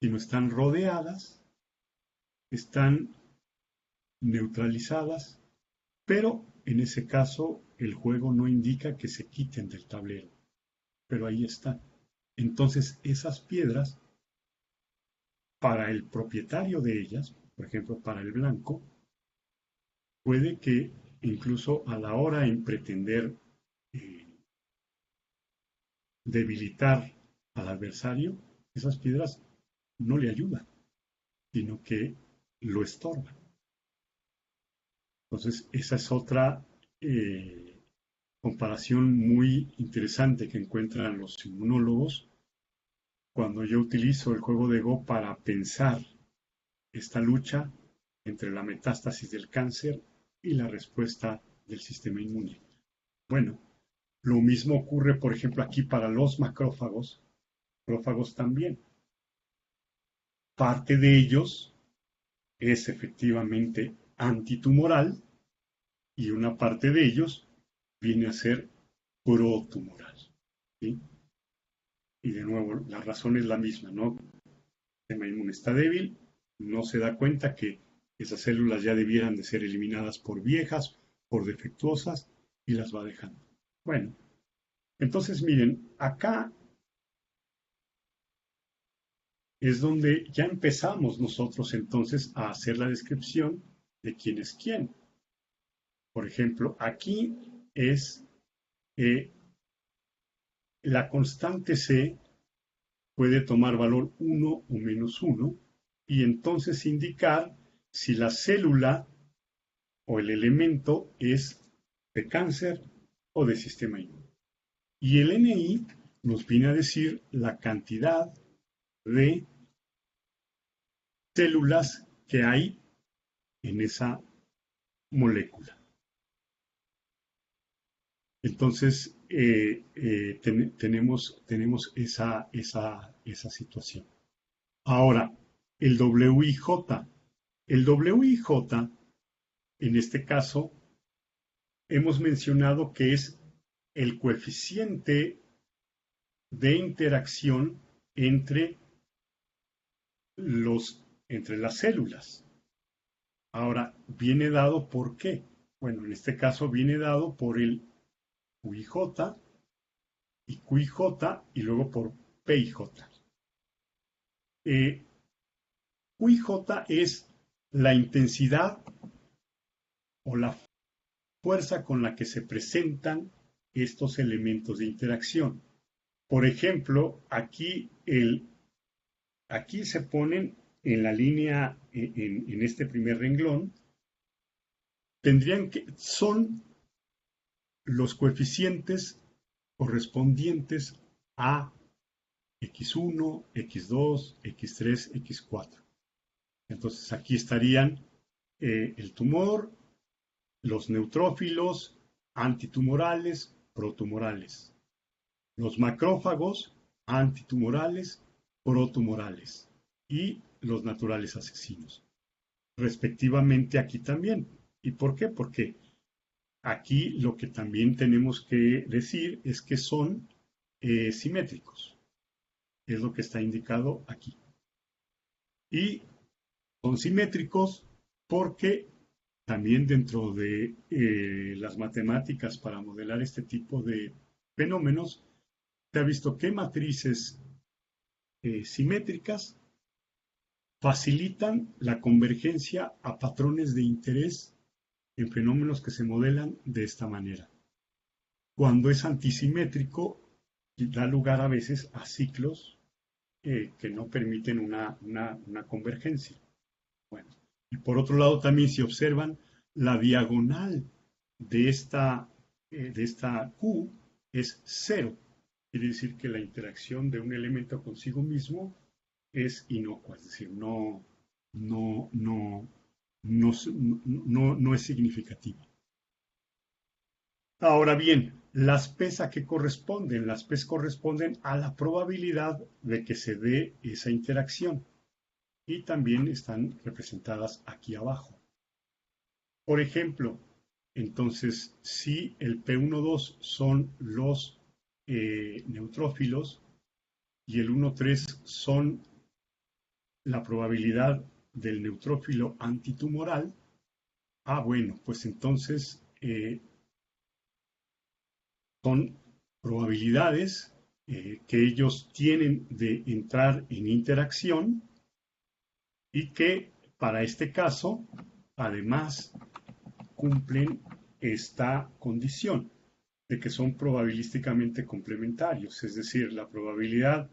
A: sino están rodeadas, están neutralizadas, pero en ese caso el juego no indica que se quiten del tablero, pero ahí están. Entonces esas piedras, para el propietario de ellas, por ejemplo para el blanco, puede que incluso a la hora en pretender eh, debilitar al adversario, esas piedras no le ayudan, sino que lo estorban. Entonces, esa es otra comparación muy interesante que encuentran los inmunólogos cuando yo utilizo el juego de Go para pensar esta lucha entre la metástasis del cáncer y la respuesta del sistema inmune. Bueno, lo mismo ocurre, por ejemplo, aquí para los macrófagos también. Parte de ellos es efectivamente antitumoral y una parte de ellos viene a ser protumoral. ¿Sí? Y de nuevo, la razón es la misma, ¿no? El sistema inmune está débil, no se da cuenta que esas células ya debieran de ser eliminadas por viejas, por defectuosas, y las va dejando. Bueno, entonces miren, acá es donde ya empezamos nosotros entonces a hacer la descripción de quién es quién. Por ejemplo, aquí es la constante C puede tomar valor 1 o menos 1 y entonces indicar si la célula o el elemento es de cáncer o de sistema inmune. Y el NI nos viene a decir la cantidad de células que hay en esa molécula. Entonces, tenemos esa situación. Ahora, el WIJ. El WIJ, en este caso, hemos mencionado que es el coeficiente de interacción entre, entre las células. Ahora, viene dado por qué. Bueno, en este caso viene dado por el QIJ y QIJ y luego por PIJ. QIJ es la intensidad o la fuerza con la que se presentan estos elementos de interacción. Por ejemplo, aquí se ponen en la línea, en este primer renglón, son los coeficientes correspondientes a X1, X2, X3, X4. Entonces aquí estarían el tumor, los neutrófilos, antitumorales, protumorales. Los macrófagos, antitumorales, protumorales. Y los naturales asesinos. Respectivamente aquí también. ¿Y por qué? Porque aquí lo que también tenemos que decir es que son simétricos. Es lo que está indicado aquí. Y son simétricos porque también dentro de las matemáticas para modelar este tipo de fenómenos, se ha visto que matrices simétricas facilitan la convergencia a patrones de interés en fenómenos que se modelan de esta manera. Cuando es antisimétrico, da lugar a veces a ciclos que no permiten una convergencia. Bueno, y por otro lado también si observan la diagonal de esta Q es cero. Quiere decir que la interacción de un elemento consigo mismo es inocua, es decir, no es significativa. Ahora bien, las P's a qué corresponden? Las P's corresponden a la probabilidad de que se dé esa interacción y también están representadas aquí abajo. Por ejemplo, entonces, si el P12 son los neutrófilos y el 13 son la probabilidad del neutrófilo antitumoral, bueno, pues entonces son probabilidades que ellos tienen de entrar en interacción y que para este caso, además, cumplen esta condición de que son probabilísticamente complementarios, es decir, la probabilidad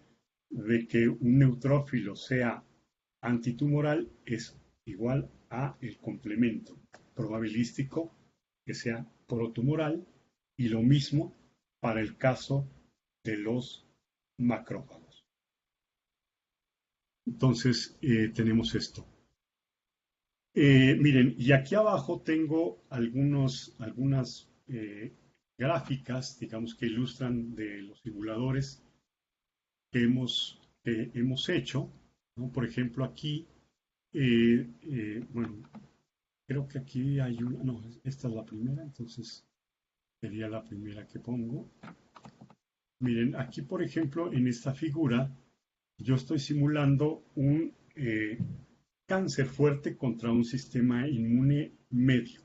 A: de que un neutrófilo sea antitumoral es igual a el complemento probabilístico que sea protumoral y lo mismo para el caso de los macrófagos. Entonces tenemos esto. Miren, y aquí abajo tengo algunas gráficas, digamos, que ilustran de los simuladores que hemos hecho, ¿no? Por ejemplo, aquí, bueno, creo que aquí hay una, no, esta es la primera, entonces sería la primera que pongo. Miren, aquí, por ejemplo, en esta figura, yo estoy simulando un cáncer fuerte contra un sistema inmune medio.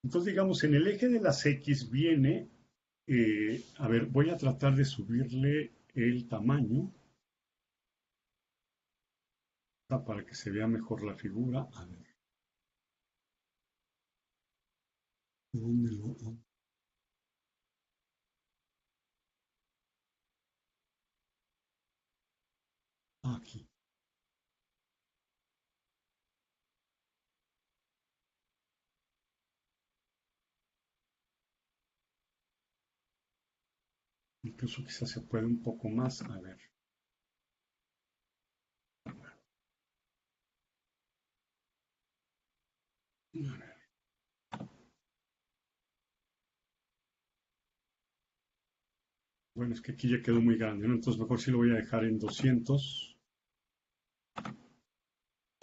A: Entonces, digamos, en el eje de las X viene, a ver, voy a tratar de subirle el tamaño para que se vea mejor la figura. A ver, ¿dónde lo? Aquí. Incluso quizás se puede un poco más. A ver. A ver. Bueno, es que aquí ya quedó muy grande, ¿no? Entonces mejor sí lo voy a dejar en 200.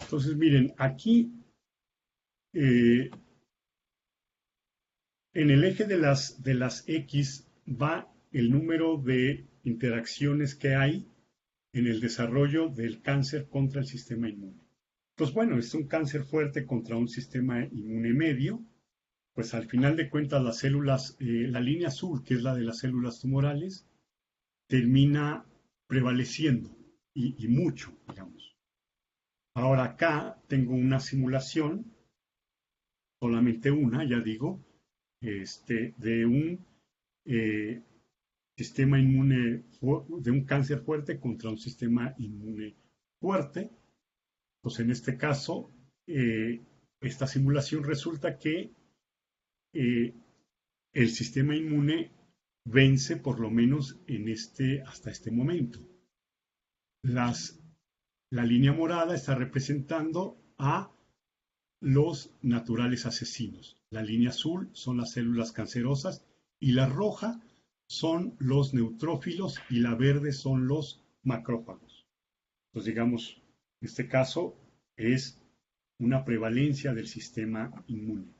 A: Entonces, miren, aquí eh, en el eje de las X va el número de interacciones que hay en el desarrollo del cáncer contra el sistema inmune. Pues bueno, es un cáncer fuerte contra un sistema inmune medio, pues al final de cuentas las células, la línea azul, que es la de las células tumorales, termina prevaleciendo y mucho, digamos. Ahora acá tengo una simulación, solamente una, ya digo, de un eh, sistema inmune, de un cáncer fuerte contra un sistema inmune fuerte. Pues en este caso, esta simulación resulta que eh, el sistema inmune vence por lo menos hasta este momento. Las, la línea morada está representando a los naturales asesinos. La línea azul son las células cancerosas y la roja son los neutrófilos y la verde son los macrófagos. Entonces, digamos, en este caso es una prevalencia del sistema inmune.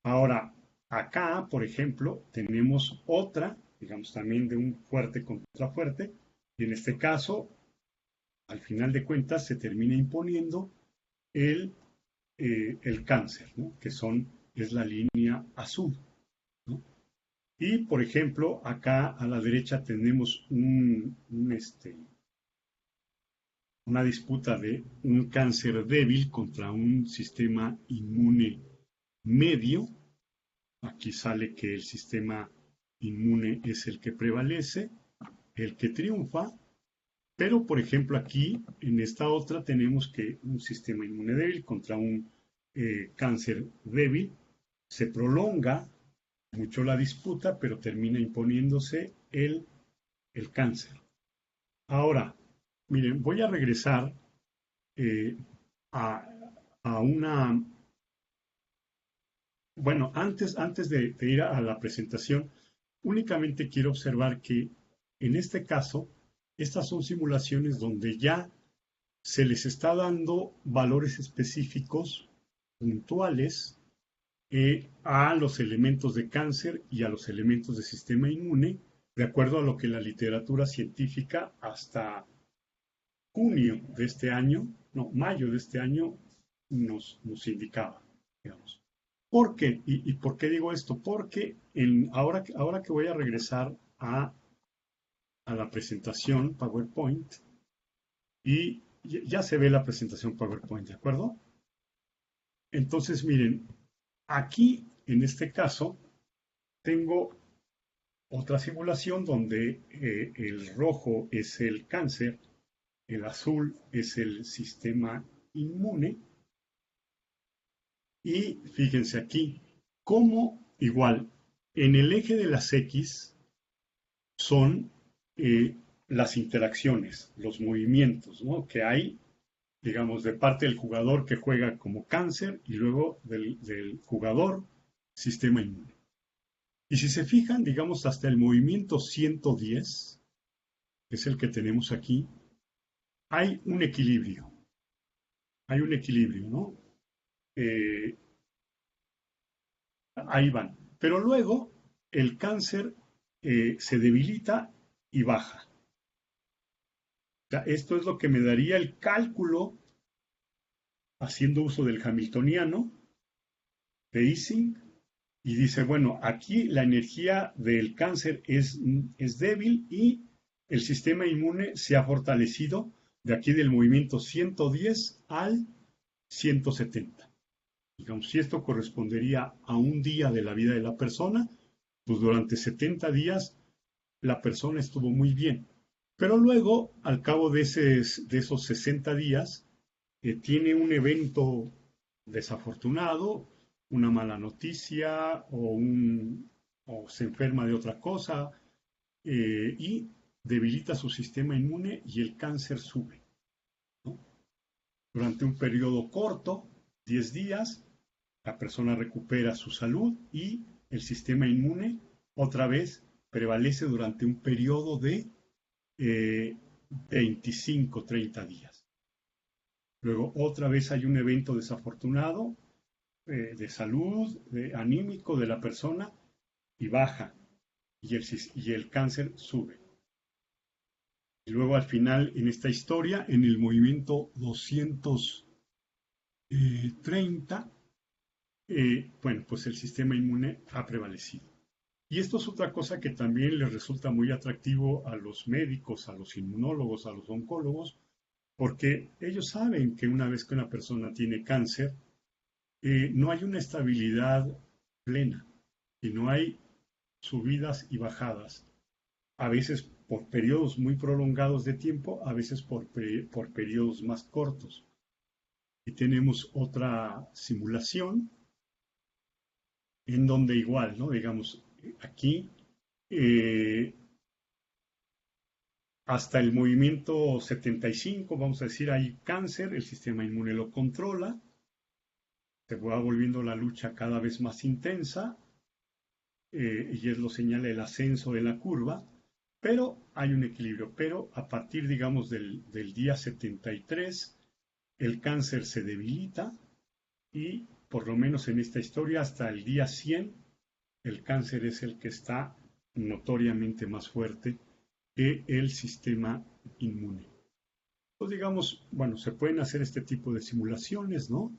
A: Ahora, acá, por ejemplo, tenemos otra, digamos también de un fuerte contra fuerte, y en este caso, al final de cuentas, se termina imponiendo el, el cáncer, ¿no? Es la línea azul, ¿no? Y, por ejemplo, acá a la derecha tenemos una disputa de un cáncer débil contra un sistema inmune medio. Aquí sale que el sistema inmune es el que prevalece, el que triunfa, pero por ejemplo aquí en esta otra tenemos que un sistema inmune débil contra un cáncer débil se prolonga mucho la disputa, pero termina imponiéndose el cáncer. Ahora, miren, voy a regresar eh, a, a una bueno, antes de ir a la presentación, únicamente quiero observar que en este caso, estas son simulaciones donde ya se les está dando valores específicos, puntuales, a los elementos de cáncer y a los elementos del sistema inmune, de acuerdo a lo que la literatura científica hasta junio de este año, no, mayo de este año, nos indicaba, digamos. ¿Por qué? ¿Y por qué digo esto? Porque ahora que voy a regresar a la presentación PowerPoint, y ya se ve la presentación PowerPoint, ¿de acuerdo? Entonces, miren, aquí, en este caso, tengo otra simulación donde el rojo es el cáncer, el azul es el sistema inmune, y fíjense aquí, cómo igual, en el eje de las X son eh, las interacciones, los movimientos, ¿no?, que hay, digamos, de parte del jugador que juega como cáncer y luego del jugador sistema inmune. Y si se fijan, digamos, hasta el movimiento 110, que es el que tenemos aquí, hay un equilibrio. Hay un equilibrio, ¿no? Eh, Ahí van. Pero luego el cáncer se debilita y baja. O sea, esto es lo que me daría el cálculo, haciendo uso del hamiltoniano, de Ising, y dice, bueno, aquí la energía del cáncer es débil y el sistema inmune se ha fortalecido de aquí del movimiento 110 al 170. Digamos, si esto correspondería a un día de la vida de la persona, pues durante 70 días la persona estuvo muy bien. Pero luego, al cabo de esos 60 días, tiene un evento desafortunado, una mala noticia o se enferma de otra cosa, y debilita su sistema inmune y el cáncer sube, ¿no? Durante un periodo corto, 10 días, la persona recupera su salud y el sistema inmune otra vez prevalece durante un periodo de 25, 30 días. Luego otra vez hay un evento desafortunado, de salud, anímico de la persona, y baja, y el cáncer sube. Y luego al final, en esta historia, en el movimiento 230, bueno, pues el sistema inmune ha prevalecido. Y esto es otra cosa que también les resulta muy atractivo a los médicos, a los inmunólogos, a los oncólogos, porque ellos saben que una vez que una persona tiene cáncer, no hay una estabilidad plena y no hay subidas y bajadas, a veces por periodos muy prolongados de tiempo, a veces por periodos más cortos. Y tenemos otra simulación en donde igual, ¿no? Digamos, aquí eh, hasta el movimiento 75, vamos a decir, hay cáncer, el sistema inmune lo controla, se va volviendo la lucha cada vez más intensa, y es lo señala el ascenso de la curva, pero hay un equilibrio. Pero a partir, digamos, del día 73, el cáncer se debilita y, por lo menos en esta historia, hasta el día 100, el cáncer es el que está notoriamente más fuerte que el sistema inmune. Pues digamos, bueno, se pueden hacer este tipo de simulaciones, ¿no?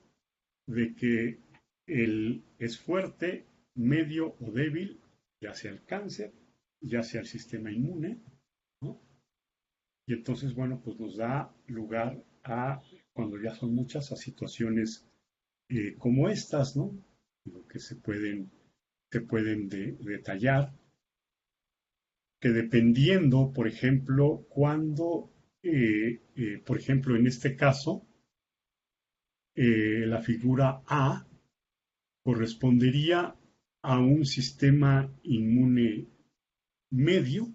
A: De que es fuerte, medio o débil, ya sea el cáncer, ya sea el sistema inmune, ¿no? Y entonces, bueno, pues nos da lugar a, cuando ya son muchas, a situaciones como estas, ¿no? Que se pueden detallar, que dependiendo, por ejemplo, cuando, por ejemplo, en este caso, la figura A correspondería a un sistema inmune medio,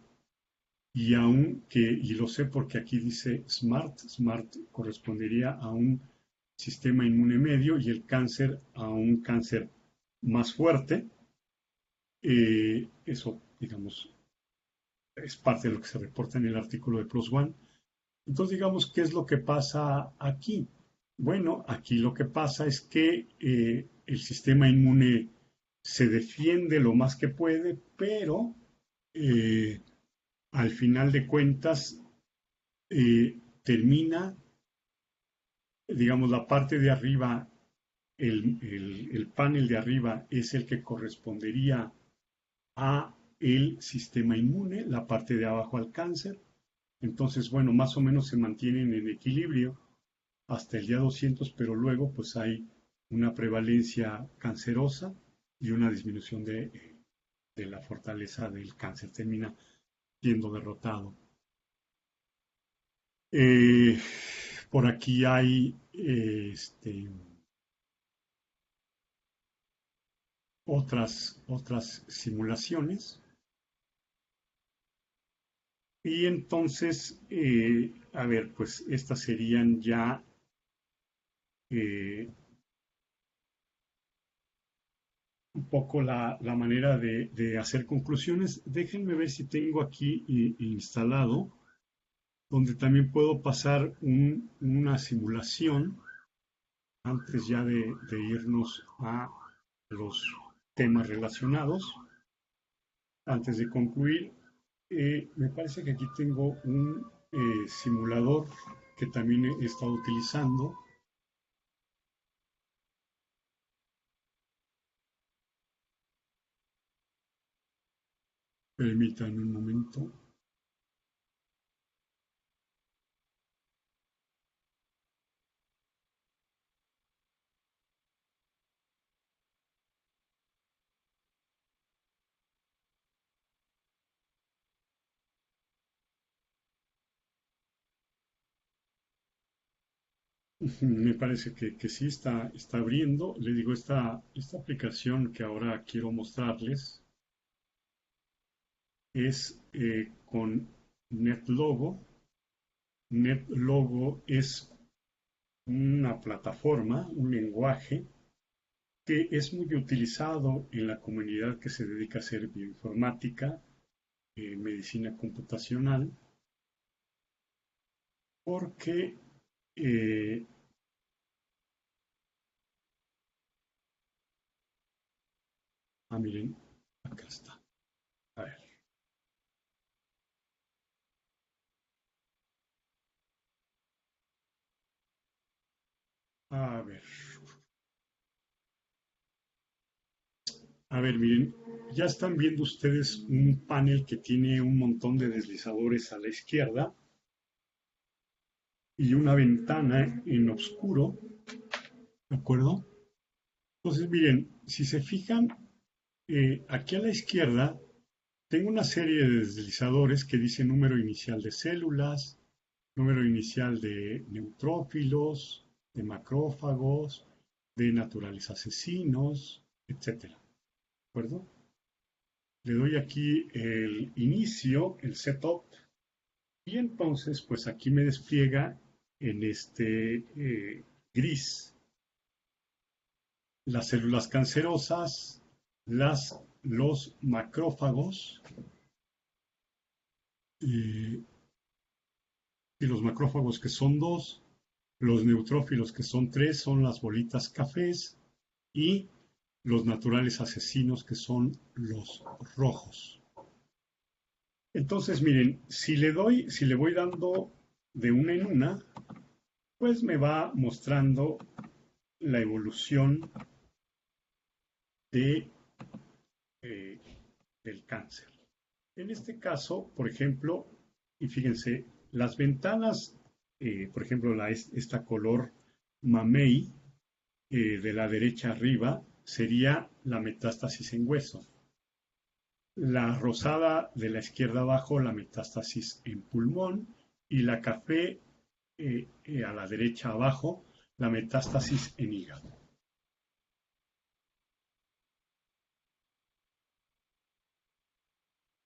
A: y lo sé porque aquí dice SMART correspondería a un sistema inmune medio y el cáncer a un cáncer más fuerte. Eso, digamos, es parte de lo que se reporta en el artículo de Plus One. Entonces, digamos, ¿qué es lo que pasa aquí? Bueno, aquí lo que pasa es que el sistema inmune se defiende lo más que puede, pero eh, al final de cuentas termina, digamos, la parte de arriba, el panel de arriba es el que correspondería a el sistema inmune, la parte de abajo al cáncer. Entonces, bueno, más o menos se mantienen en equilibrio hasta el día 200, pero luego pues hay una prevalencia cancerosa y una disminución de la fortaleza del cáncer, termina siendo derrotado. Eh, por aquí hay otras simulaciones. Y entonces, a ver, pues estas serían ya eh, un poco la manera de hacer conclusiones. Déjenme ver si tengo aquí instalado, donde también puedo pasar una simulación antes ya de irnos a los temas relacionados. Antes de concluir, me parece que aquí tengo un simulador que también he estado utilizando. Permítanme un momento. Me parece que sí está abriendo. Le digo, esta aplicación que ahora quiero mostrarles es con NetLogo. NetLogo es una plataforma, un lenguaje que es muy utilizado en la comunidad que se dedica a hacer bioinformática, medicina computacional, porque, eh, miren, acá está. A ver, a ver, a ver, miren, ya están viendo ustedes un panel que tiene un montón de deslizadores a la izquierda y una ventana en oscuro, ¿de acuerdo? Entonces, miren, si se fijan, aquí a la izquierda tengo una serie de deslizadores que dice número inicial de células, número inicial de neutrófilos, de macrófagos, de naturales asesinos, etcétera. ¿De acuerdo? Le doy aquí el inicio, el setup, y entonces, pues aquí me despliega en este gris las células cancerosas, los macrófagos, eh, y los macrófagos que son dos, los neutrófilos que son tres, son las bolitas cafés, y los naturales asesinos que son los rojos. Entonces, miren, si le voy dando de una en una, pues me va mostrando la evolución de, eh, del cáncer. En este caso, por ejemplo, y fíjense, las ventanas, por ejemplo, esta color mamey de la derecha arriba sería la metástasis en hueso. La rosada de la izquierda abajo, la metástasis en pulmón, y la café a la derecha abajo, la metástasis en hígado.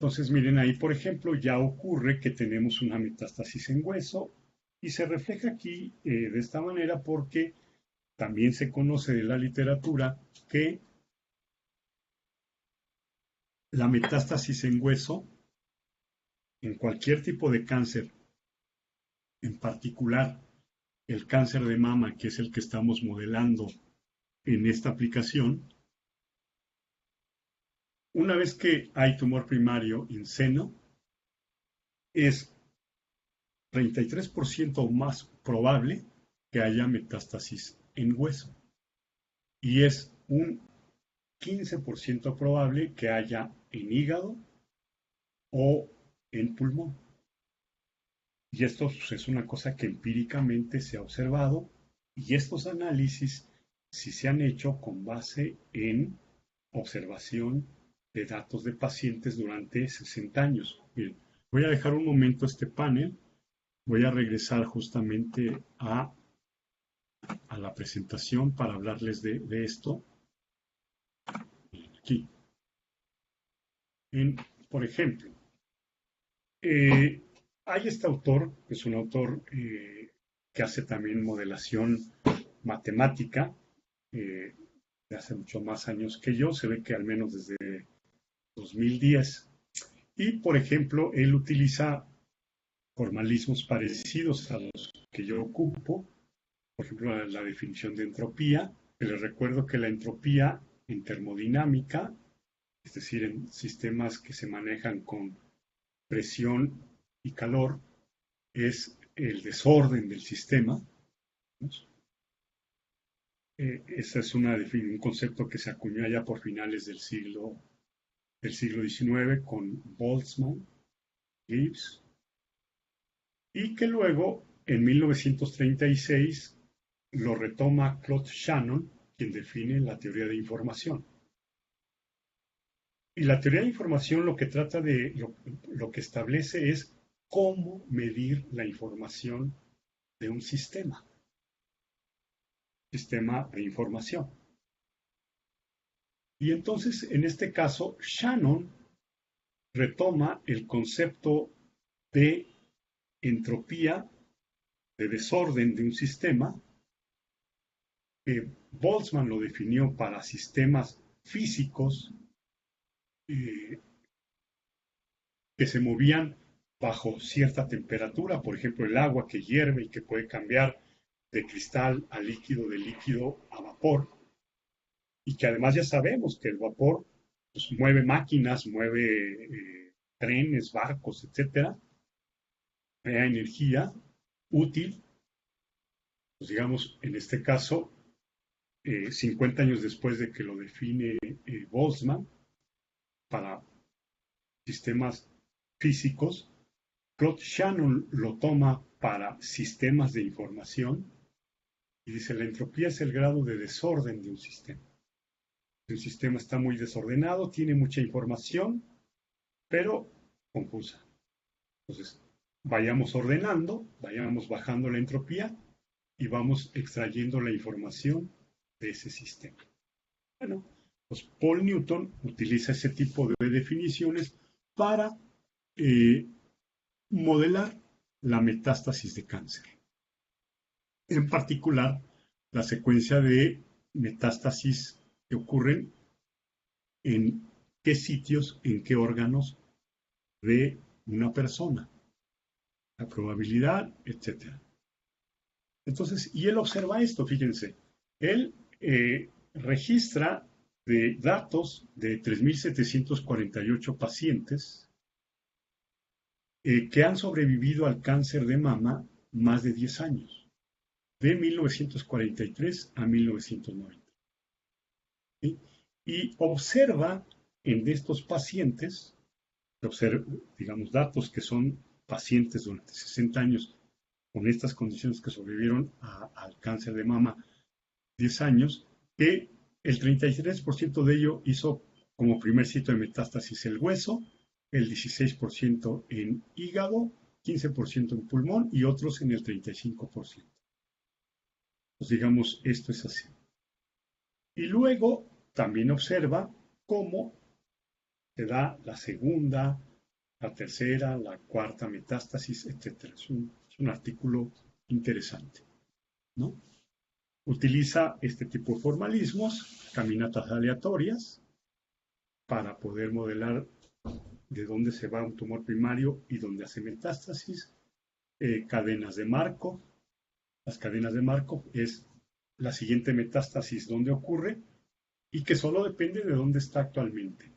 A: Entonces, miren ahí, por ejemplo, ya ocurre que tenemos una metástasis en hueso y se refleja aquí de esta manera porque también se conoce de la literatura que la metástasis en hueso, en cualquier tipo de cáncer, en particular el cáncer de mama, que es el que estamos modelando en esta aplicación, una vez que hay tumor primario en seno, es 33% más probable que haya metástasis en hueso y es un 15% probable que haya en hígado o en pulmón. Y esto pues, es una cosa que empíricamente se ha observado y estos análisis sí se han hecho con base en observación de datos de pacientes durante 60 años. Bien, voy a dejar un momento este panel, voy a regresar justamente a la presentación para hablarles de esto. Aquí. En, por ejemplo, hay este autor, que es un autor que hace también modelación matemática, de hace mucho más años que yo, se ve que al menos desde 2010. Y, por ejemplo, él utiliza formalismos parecidos a los que yo ocupo, por ejemplo, la definición de entropía, que les recuerdo que la entropía en termodinámica, es decir, en sistemas que se manejan con presión y calor, es el desorden del sistema. ¿No? Ese es un concepto que se acuñó ya por finales del siglo XIX con Boltzmann, Gibbs, y que luego, en 1936, lo retoma Claude Shannon, quien define la teoría de información. Y la teoría de información lo que trata de, lo que establece es cómo medir la información de un sistema de información. Y entonces, en este caso, Shannon retoma el concepto de entropía, de desorden de un sistema, que Boltzmann lo definió para sistemas físicos que se movían bajo cierta temperatura, por ejemplo, el agua que hierve y que puede cambiar de cristal a líquido, de líquido a vapor, y que además ya sabemos que el vapor pues, mueve máquinas, mueve trenes, barcos, etcétera, crea energía útil, pues digamos, en este caso, 50 años después de que lo define Boltzmann para sistemas físicos, Claude Shannon lo toma para sistemas de información y dice, la entropía es el grado de desorden de un sistema. El sistema está muy desordenado, tiene mucha información, pero confusa. Entonces, vayamos ordenando, vayamos bajando la entropía y vamos extrayendo la información de ese sistema. Bueno, pues Paul Newton utiliza ese tipo de definiciones para modelar la metástasis de cáncer. En particular, la secuencia de metástasis que ocurren en qué sitios, en qué órganos de una persona, la probabilidad, etc. Entonces, y él observa esto, fíjense, él registra de datos de 3.748 pacientes que han sobrevivido al cáncer de mama más de 10 años, de 1943 a 1990. ¿Sí? Y observa en estos pacientes, digamos, datos que son pacientes durante 60 años con estas condiciones que sobrevivieron al cáncer de mama 10 años, que el 33% de ello hizo como primer sitio de metástasis el hueso, el 16% en hígado, 15% en pulmón y otros en el 35%. Pues digamos, esto es así. Y luego también observa cómo se da la segunda, la tercera, la cuarta metástasis, etc. Es un artículo interesante, ¿no? Utiliza este tipo de formalismos, caminatas aleatorias, para poder modelar de dónde se va un tumor primario y dónde hace metástasis. Cadenas de marco. Las cadenas de marco es la siguiente metástasis donde ocurre y que solo depende de dónde está actualmente.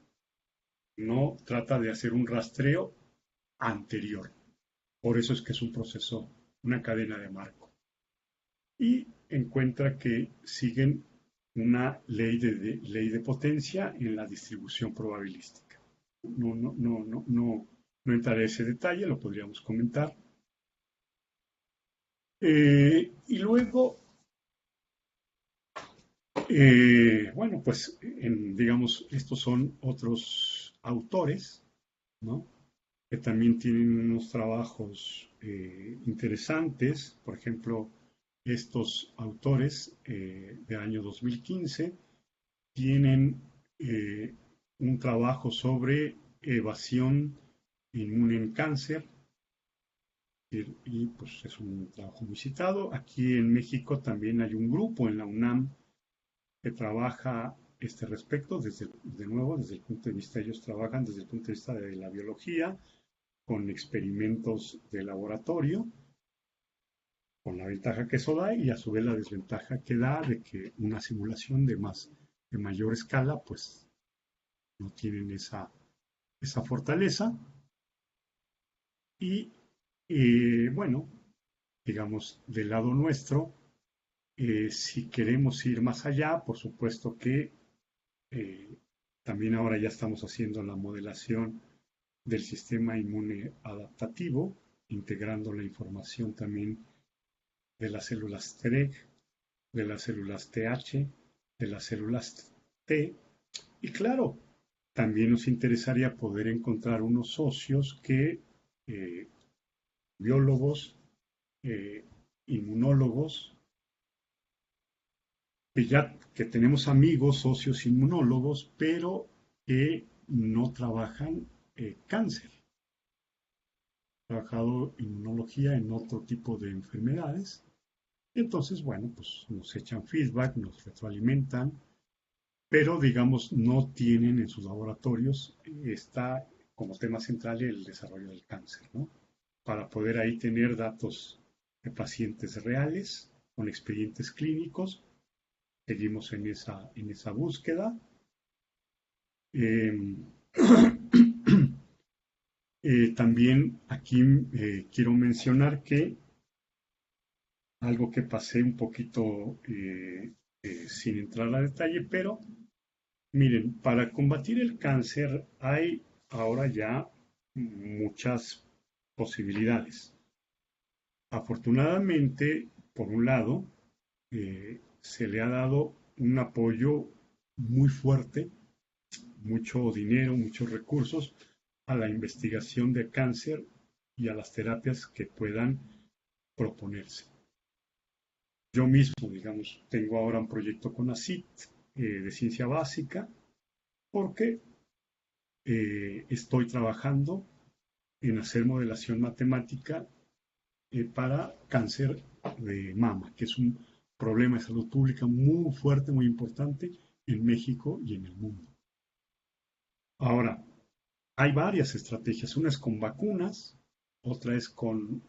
A: No trata de hacer un rastreo anterior. Por eso es que es un proceso, una cadena de marco. Y encuentra que siguen una ley de potencia en la distribución probabilística. No entraré a ese detalle, lo podríamos comentar. Y luego, bueno, pues digamos, estos son otros autores, ¿no? Que también tienen unos trabajos interesantes. Por ejemplo, estos autores del año 2015 tienen un trabajo sobre evasión inmune en cáncer y pues es un trabajo muy citado. Aquí en México también hay un grupo en la UNAM que trabaja este respecto, de nuevo, desde el punto de vista, ellos trabajan desde el punto de vista de la biología, con experimentos de laboratorio, con la ventaja que eso da y a su vez la desventaja que da de que una simulación de mayor escala, pues no tienen esa fortaleza. Y bueno, digamos, del lado nuestro, si queremos ir más allá, por supuesto que también ahora ya estamos haciendo la modelación del sistema inmune adaptativo, integrando la información también de las células TREG, de las células TH, de las células T. Y claro, también nos interesaría poder encontrar unos socios que biólogos, inmunólogos, que tenemos amigos, socios inmunólogos, pero que no trabajan cáncer. Trabajado inmunología en otro tipo de enfermedades. Y entonces, bueno, pues nos echan feedback, nos retroalimentan, pero digamos no tienen en sus laboratorios, está como tema central el desarrollo del cáncer, ¿no? Para poder ahí tener datos de pacientes reales, con expedientes clínicos, seguimos en esa búsqueda. También aquí quiero mencionar que algo que pasé un poquito sin entrar a detalle, pero miren, para combatir el cáncer hay ahora ya muchas posibilidades. Afortunadamente, por un lado, se le ha dado un apoyo muy fuerte, mucho dinero, muchos recursos a la investigación de cáncer y a las terapias que puedan proponerse. Yo mismo, digamos, tengo ahora un proyecto con ACIT de ciencia básica porque estoy trabajando en hacer modelación matemática para cáncer de mama, que es un problema de salud pública muy fuerte, muy importante en México y en el mundo. Ahora, hay varias estrategias. Una es con vacunas, otra es con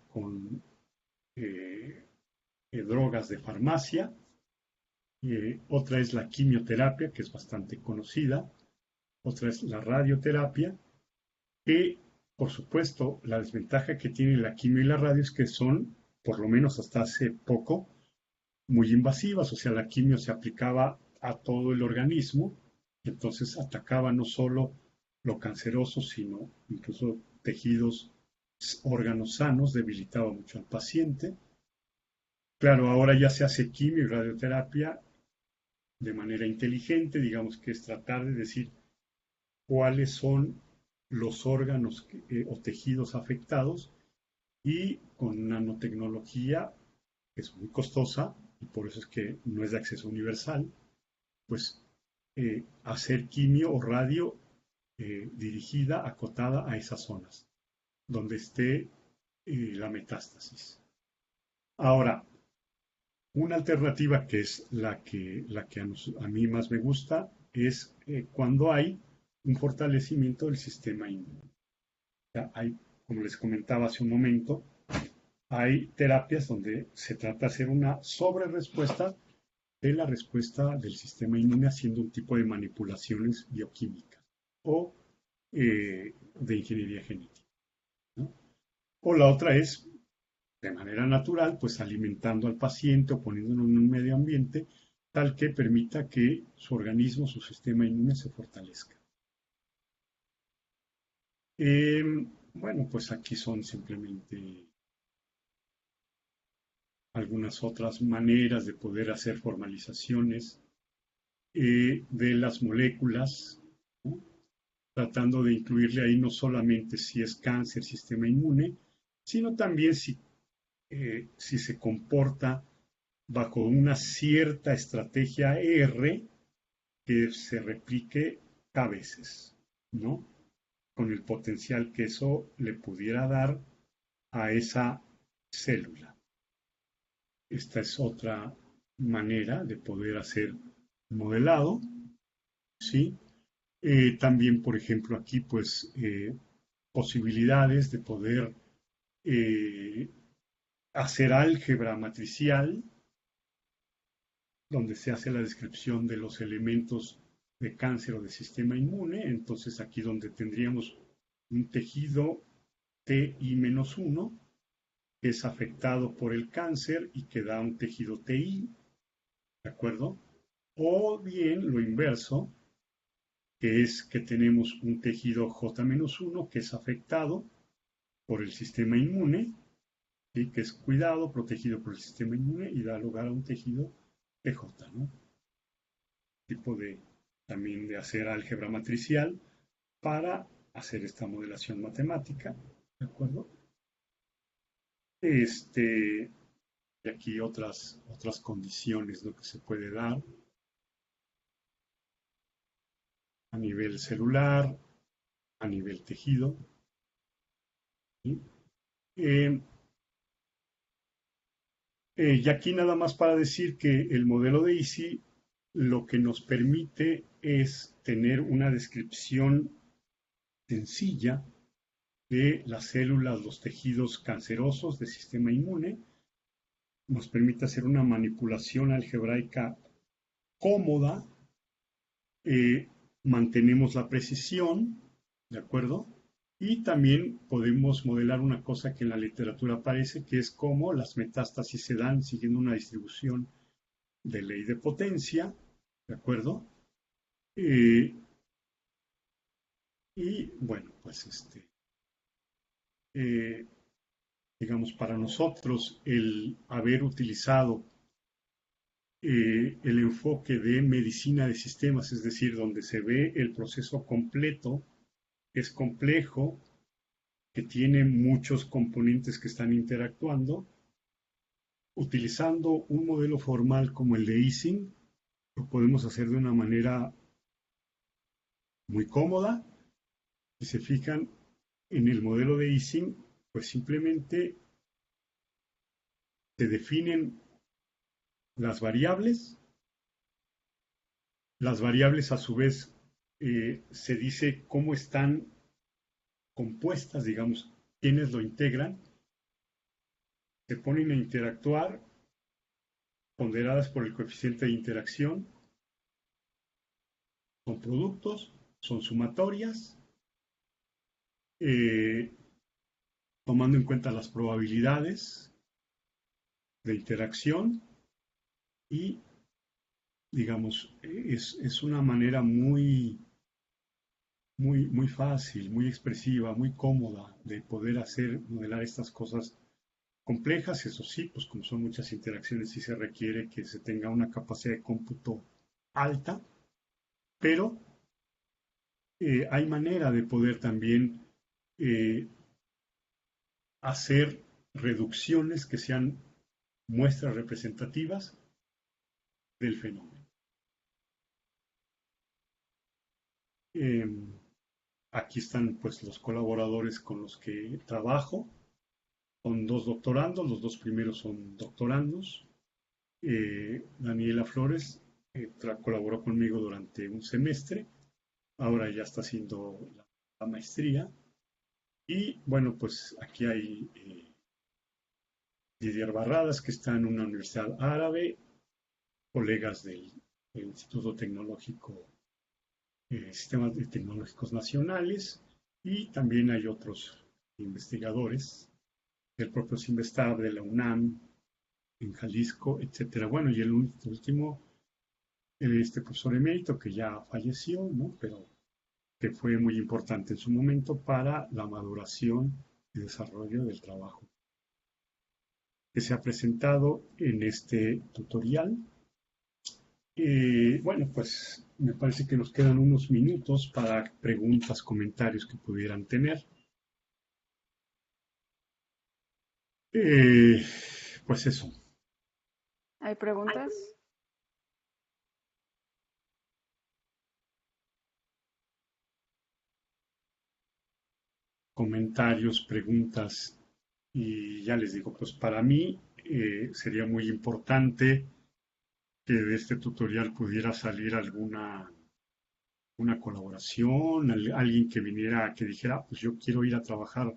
A: drogas de farmacia, otra es la quimioterapia, que es bastante conocida, otra es la radioterapia, que por supuesto la desventaja que tiene la quimio y la radio es que son, por lo menos hasta hace poco, muy invasivas, o sea, la quimio se aplicaba a todo el organismo, entonces atacaba no solo lo canceroso, sino incluso tejidos, órganos sanos, debilitaba mucho al paciente. Claro, ahora ya se hace quimio y radioterapia de manera inteligente, digamos que es tratar de decir cuáles son los órganos o tejidos afectados y con nanotecnología, que es muy costosa y por eso es que no es de acceso universal, pues hacer quimio o radio dirigida, acotada a esas zonas donde esté la metástasis. Ahora, una alternativa que es la que a mí más me gusta es cuando hay un fortalecimiento del sistema inmune. Ya hay, como les comentaba hace un momento, hay terapias donde se trata de hacer una sobrerespuesta de la respuesta del sistema inmune haciendo un tipo de manipulaciones bioquímicas o de ingeniería genética, ¿no? O la otra es, de manera natural, pues alimentando al paciente o poniéndolo en un medio ambiente tal que permita que su organismo, su sistema inmune se fortalezca. Eh, bueno, pues aquí son simplemente algunas otras maneras de poder hacer formalizaciones de las moléculas, ¿no? Tratando de incluirle ahí no solamente si es cáncer, sistema inmune, sino también si se comporta bajo una cierta estrategia R que se replique a veces, ¿no? Con el potencial que eso le pudiera dar a esa célula. Esta es otra manera de poder hacer modelado, ¿sí? También, por ejemplo, aquí, pues, posibilidades de poder eh, hacer álgebra matricial, donde se hace la descripción de los elementos de cáncer o de sistema inmune. Entonces, aquí donde tendríamos un tejido TI-1, que es afectado por el cáncer y que da un tejido TI, ¿de acuerdo? O bien lo inverso, que es que tenemos un tejido J-1 que es afectado por el sistema inmune, ¿sí? Que es cuidado, protegido por el sistema inmune y da lugar a un tejido TJ, ¿no? Tipo de también de hacer álgebra matricial para hacer esta modelación matemática, ¿de acuerdo? Y aquí otras condiciones, ¿no? Que se puede dar a nivel celular, a nivel tejido, ¿sí? Eh, y aquí nada más para decir que el modelo de EASY lo que nos permite es tener una descripción sencilla de las células, los tejidos cancerosos del sistema inmune, nos permite hacer una manipulación algebraica cómoda, mantenemos la precisión, ¿de acuerdo? Y también podemos modelar una cosa que en la literatura aparece, que es cómo las metástasis se dan siguiendo una distribución de ley de potencia, ¿de acuerdo? Eh, y bueno, pues eh, digamos, para nosotros el haber utilizado el enfoque de medicina de sistemas, es decir, donde se ve el proceso completo, es complejo, que tiene muchos componentes que están interactuando, utilizando un modelo formal como el de Ising, lo podemos hacer de una manera muy cómoda. Si se fijan en el modelo de Ising, pues simplemente se definen las variables a su vez se dice cómo están compuestas, digamos, quiénes lo integran, se ponen a interactuar, ponderadas por el coeficiente de interacción, son productos, son sumatorias, eh, tomando en cuenta las probabilidades de interacción y, digamos, es una manera muy fácil, muy expresiva, muy cómoda de poder modelar estas cosas complejas. Eso sí, pues como son muchas interacciones, sí se requiere que se tenga una capacidad de cómputo alta, pero hay manera de poder también eh, hacer reducciones que sean muestras representativas del fenómeno. Eh, Aquí están pues los colaboradores con los que trabajo. Son dos doctorandos, los dos primeros son doctorandos. Daniela Flores colaboró conmigo durante un semestre ahora ya está haciendo la maestría. Y bueno, pues aquí hay Didier Barradas, que está en una universidad árabe, colegas del Instituto Tecnológico, Sistemas Tecnológicos Nacionales, y también hay otros investigadores del propio Simvestab, de la UNAM, en Jalisco, etcétera. Bueno, y el último, este profesor emérito que ya falleció, ¿no? Pero que fue muy importante en su momento para la maduración y desarrollo del trabajo que se ha presentado en este tutorial. Bueno, pues me parece que nos quedan unos minutos para preguntas, comentarios que pudieran tener. Eh, pues eso,
B: ¿Hay preguntas?
A: comentarios, preguntas, y ya les digo, pues para mí sería muy importante que de este tutorial pudiera salir alguna una colaboración, alguien que viniera, que dijera, pues yo quiero ir a trabajar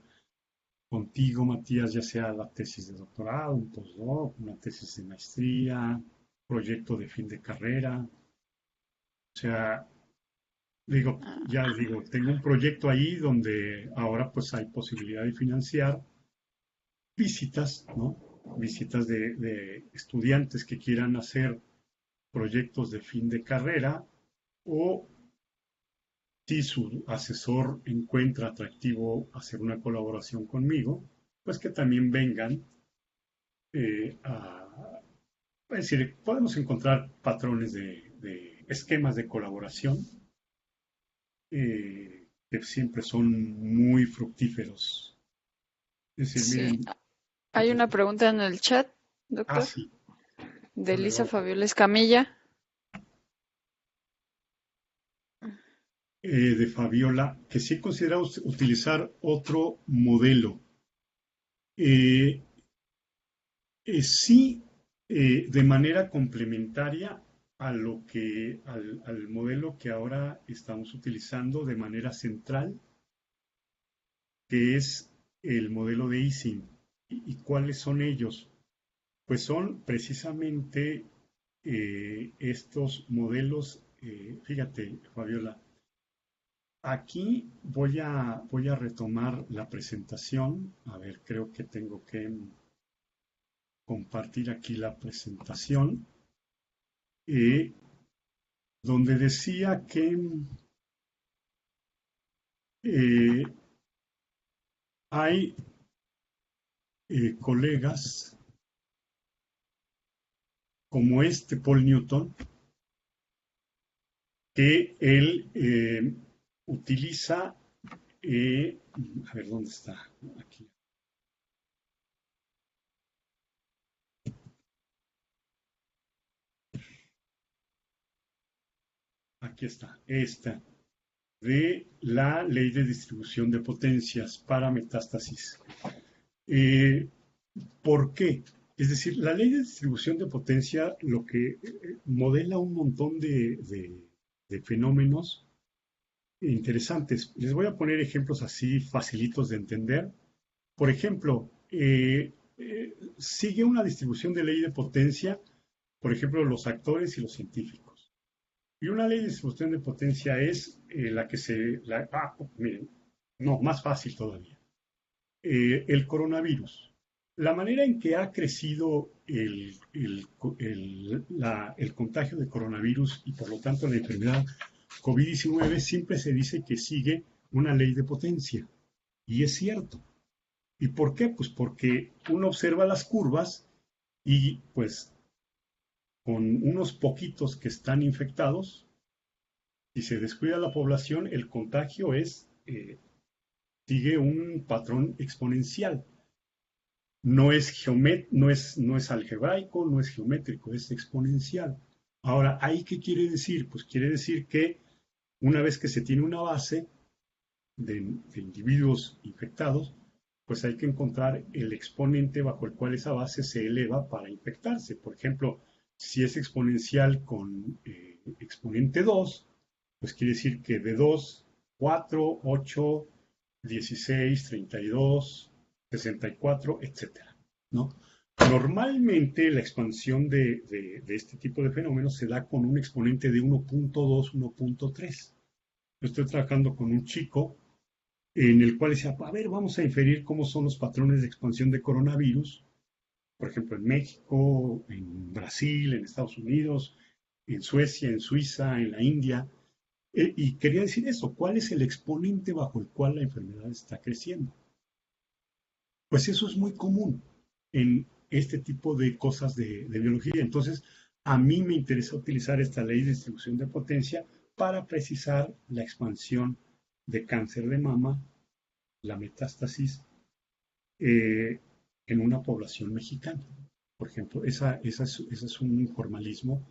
A: contigo, Matías, ya sea la tesis de doctorado, un postdoc, una tesis de maestría, proyecto de fin de carrera. O sea, digo,
B: Ah,
A: ya digo, tengo un proyecto ahí donde ahora pues hay posibilidad de financiar visitas, ¿no? Visitas de estudiantes que quieran hacer proyectos de fin de carrera o si su asesor encuentra atractivo hacer una colaboración conmigo, pues que también vengan a... Es decir, podemos encontrar patrones de esquemas de colaboración que siempre son muy fructíferos. Es decir,
B: sí.
A: miren,
B: Hay una pregunta en el chat, doctor,
A: sí,
B: de
A: a ver,
B: Elisa
A: vamos.
B: Fabiola Escamilla.
A: De Fabiola, que sí considera utilizar otro modelo. Eh, sí, de manera complementaria a al modelo que ahora estamos utilizando de manera central, que es el modelo de Ising. ¿Y cuáles son ellos? Pues son precisamente estos modelos, fíjate, Fabiola, aquí voy a retomar la presentación. A ver, creo que tengo que compartir aquí la presentación. eh, donde decía que eh, hay colegas como este Paul Newton, que él utiliza, a ver, ¿dónde está? Aquí. Aquí está, esta, de la ley de distribución de potencias para metástasis. Eh, ¿Por qué? Es decir, la ley de distribución de potencia lo que modela un montón de fenómenos interesantes. Les voy a poner ejemplos así facilitos de entender. Por ejemplo, sigue una distribución de ley de potencia, por ejemplo, los actores y los científicos. Y una ley de distribución de potencia es la que miren, no, más fácil todavía. El coronavirus. La manera en que ha crecido el contagio de coronavirus y por lo tanto la enfermedad COVID-19 siempre se dice que sigue una ley de potencia. Y es cierto. ¿Y por qué? Pues porque uno observa las curvas y pues con unos poquitos que están infectados, si se descuida la población, el contagio sigue un patrón exponencial. No es algebraico, no es geométrico, es exponencial. Ahora, ¿ahí qué quiere decir? Pues quiere decir que una vez que se tiene una base de individuos infectados, pues hay que encontrar el exponente bajo el cual esa base se eleva para infectarse. Por ejemplo, si es exponencial con exponente 2, pues quiere decir que de 2, 4, 8, 16, 32, 64, etcétera, ¿no? Normalmente la expansión de este tipo de fenómenos se da con un exponente de 1.2, 1.3. Yo estoy trabajando con un chico en el cual decía, a ver, vamos a inferir cómo son los patrones de expansión de coronavirus, por ejemplo, en México, en Brasil, en Estados Unidos, en Suecia, en Suiza, en la India. Y quería decir eso, ¿cuál es el exponente bajo el cual la enfermedad está creciendo? Pues eso es muy común en este tipo de cosas de biología. Entonces, a mí me interesa utilizar esta ley de distribución de potencia para precisar la expansión de cáncer de mama, la metástasis, eh, en una población mexicana. Por ejemplo, ese es un formalismo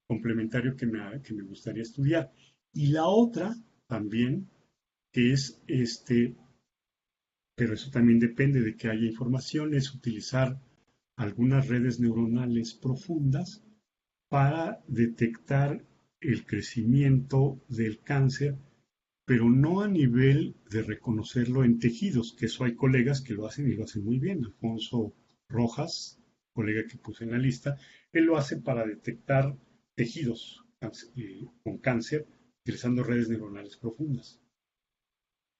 A: complementario que me gustaría estudiar. Y la otra también, que es pero eso también depende de que haya información, es utilizar algunas redes neuronales profundas para detectar el crecimiento del cáncer, pero no a nivel de reconocerlo en tejidos, que eso hay colegas que lo hacen y lo hacen muy bien. Alfonso Rojas, colega que puse en la lista, él lo hace para detectar tejidos con cáncer utilizando redes neuronales profundas.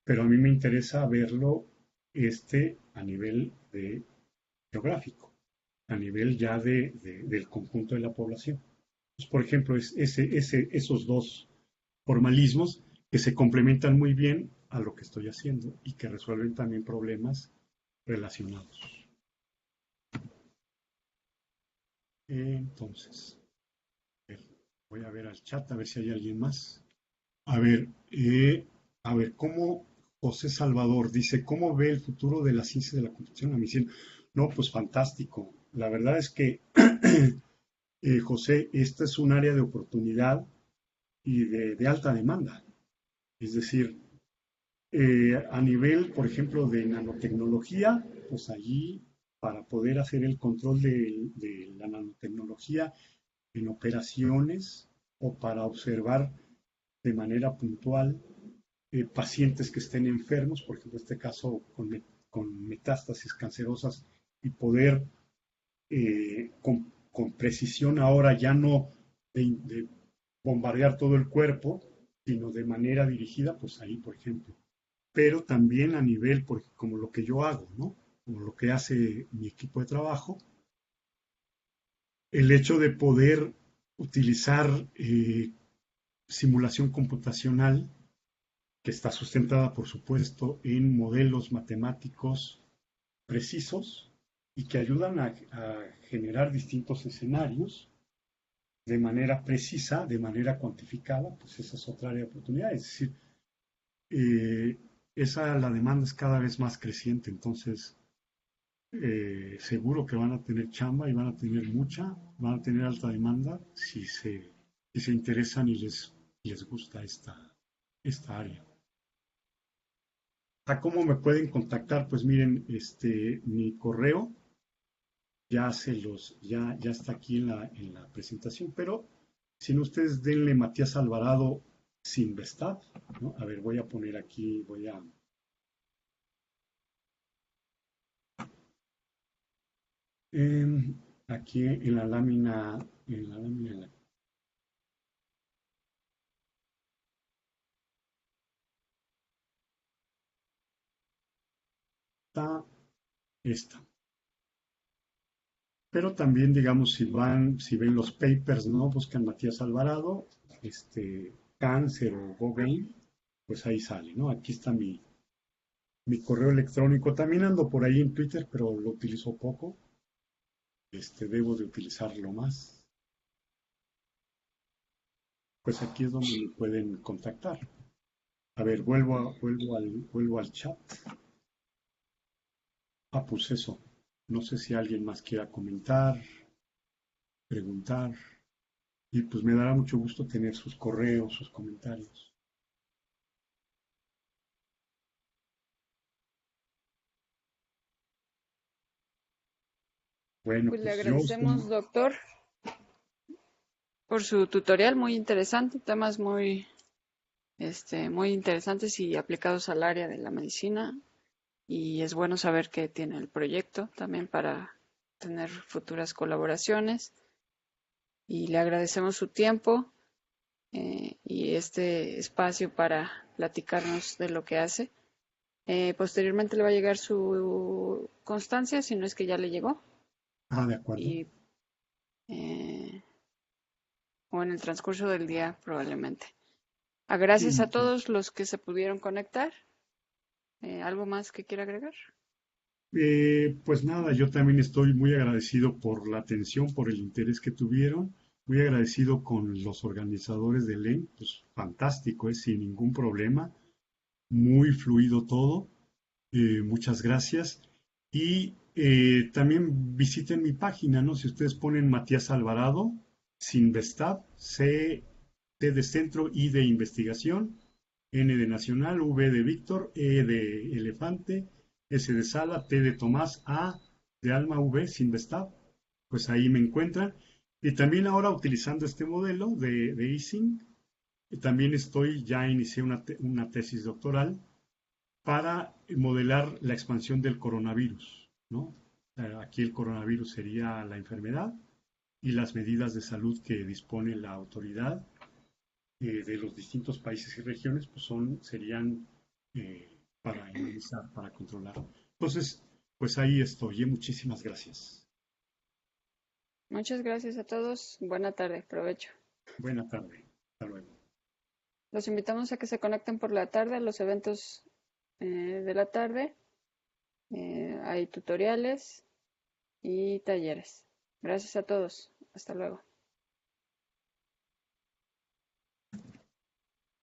A: Pero a mí me interesa verlo a nivel geográfico, a nivel ya del conjunto de la población. Pues, por ejemplo, esos dos formalismos que se complementan muy bien a lo que estoy haciendo y que resuelven también problemas relacionados. Entonces, voy a ver al chat a ver si hay alguien más. A ver, ¿cómo José Salvador dice, cómo ve el futuro de la ciencia de la computación en la medicina? No, pues fantástico. La verdad es que, José, esta es un área de oportunidad y de alta demanda. Es decir, a nivel, por ejemplo, de nanotecnología, pues allí para poder hacer el control de la nanotecnología en operaciones o para observar de manera puntual pacientes que estén enfermos, por ejemplo, en este caso con metástasis cancerosas, y poder con precisión ahora ya no de bombardear todo el cuerpo, sino de manera dirigida, pues ahí, por ejemplo. Pero también a nivel, como lo que yo hago, ¿no? Como lo que hace mi equipo de trabajo, el hecho de poder utilizar simulación computacional que está sustentada, por supuesto, en modelos matemáticos precisos y que ayudan a generar distintos escenarios de manera precisa, de manera cuantificada, pues esa es otra área de oportunidad. Es decir, eh, la demanda es cada vez más creciente, entonces seguro que van a tener chamba y van a tener van a tener alta demanda si se interesan y les gusta esta área. ¿A cómo me pueden contactar? Pues miren, mi correo ya está aquí en la presentación, pero si no, ustedes denle Matías Alvarado sin Vestad, ¿no? A ver, voy a poner aquí, aquí en la lámina está esta. Pero también, digamos, si ven los papers, ¿no? Buscan Matías Alvarado, cáncer o GoGain, pues ahí sale, ¿no? Aquí está mi correo electrónico. También ando por ahí en Twitter, pero lo utilizo poco. Debo de utilizarlo más. Pues aquí es donde me pueden contactar. A ver, vuelvo al chat. Ah, pues eso. No sé si alguien más quiera comentar, preguntar. Y pues me dará mucho gusto tener sus correos, sus comentarios. Bueno,
B: Pues le
A: pues yo
B: agradecemos, doctor, por su tutorial muy interesante, temas muy muy interesantes y aplicados al área de la medicina. Y es bueno saber que tiene el proyecto también para tener futuras colaboraciones. Y le agradecemos su tiempo y este espacio para platicarnos de lo que hace. Posteriormente le va a llegar su constancia, si no es que ya le llegó,
A: Ah, de acuerdo.
B: y, eh, o en el transcurso del día probablemente.
A: Sí,
B: Gracias a todos los que se pudieron conectar. ¿Algo más que quiera agregar?
A: Pues nada, yo también estoy muy agradecido por la atención, por el interés que tuvieron, muy agradecido con los organizadores del EN, pues fantástico, sin ningún problema, muy fluido todo, muchas gracias. Y también visiten mi página, ¿no? Si ustedes ponen Matías Alvarado, Sinvestab, T de centro, I de investigación, N de nacional, V de Víctor, E de elefante, S de sala, T de Tomás, A de alma, V, Sinvestab, pues ahí me encuentran. Y también ahora utilizando este modelo de Ising, también ya inicié una tesis doctoral para modelar la expansión del coronavirus, ¿no? Aquí el coronavirus sería la enfermedad y las medidas de salud que dispone la autoridad de los distintos países y regiones, pues serían para inmunizar, para controlar. Entonces, pues ahí estoy. Muchísimas gracias.
B: Muchas gracias a todos. Buena tarde. Provecho.
A: Buena tarde. Hasta luego.
B: Los invitamos a que se conecten por la tarde a los eventos de la tarde. Hay tutoriales y talleres. Gracias a todos. Hasta luego.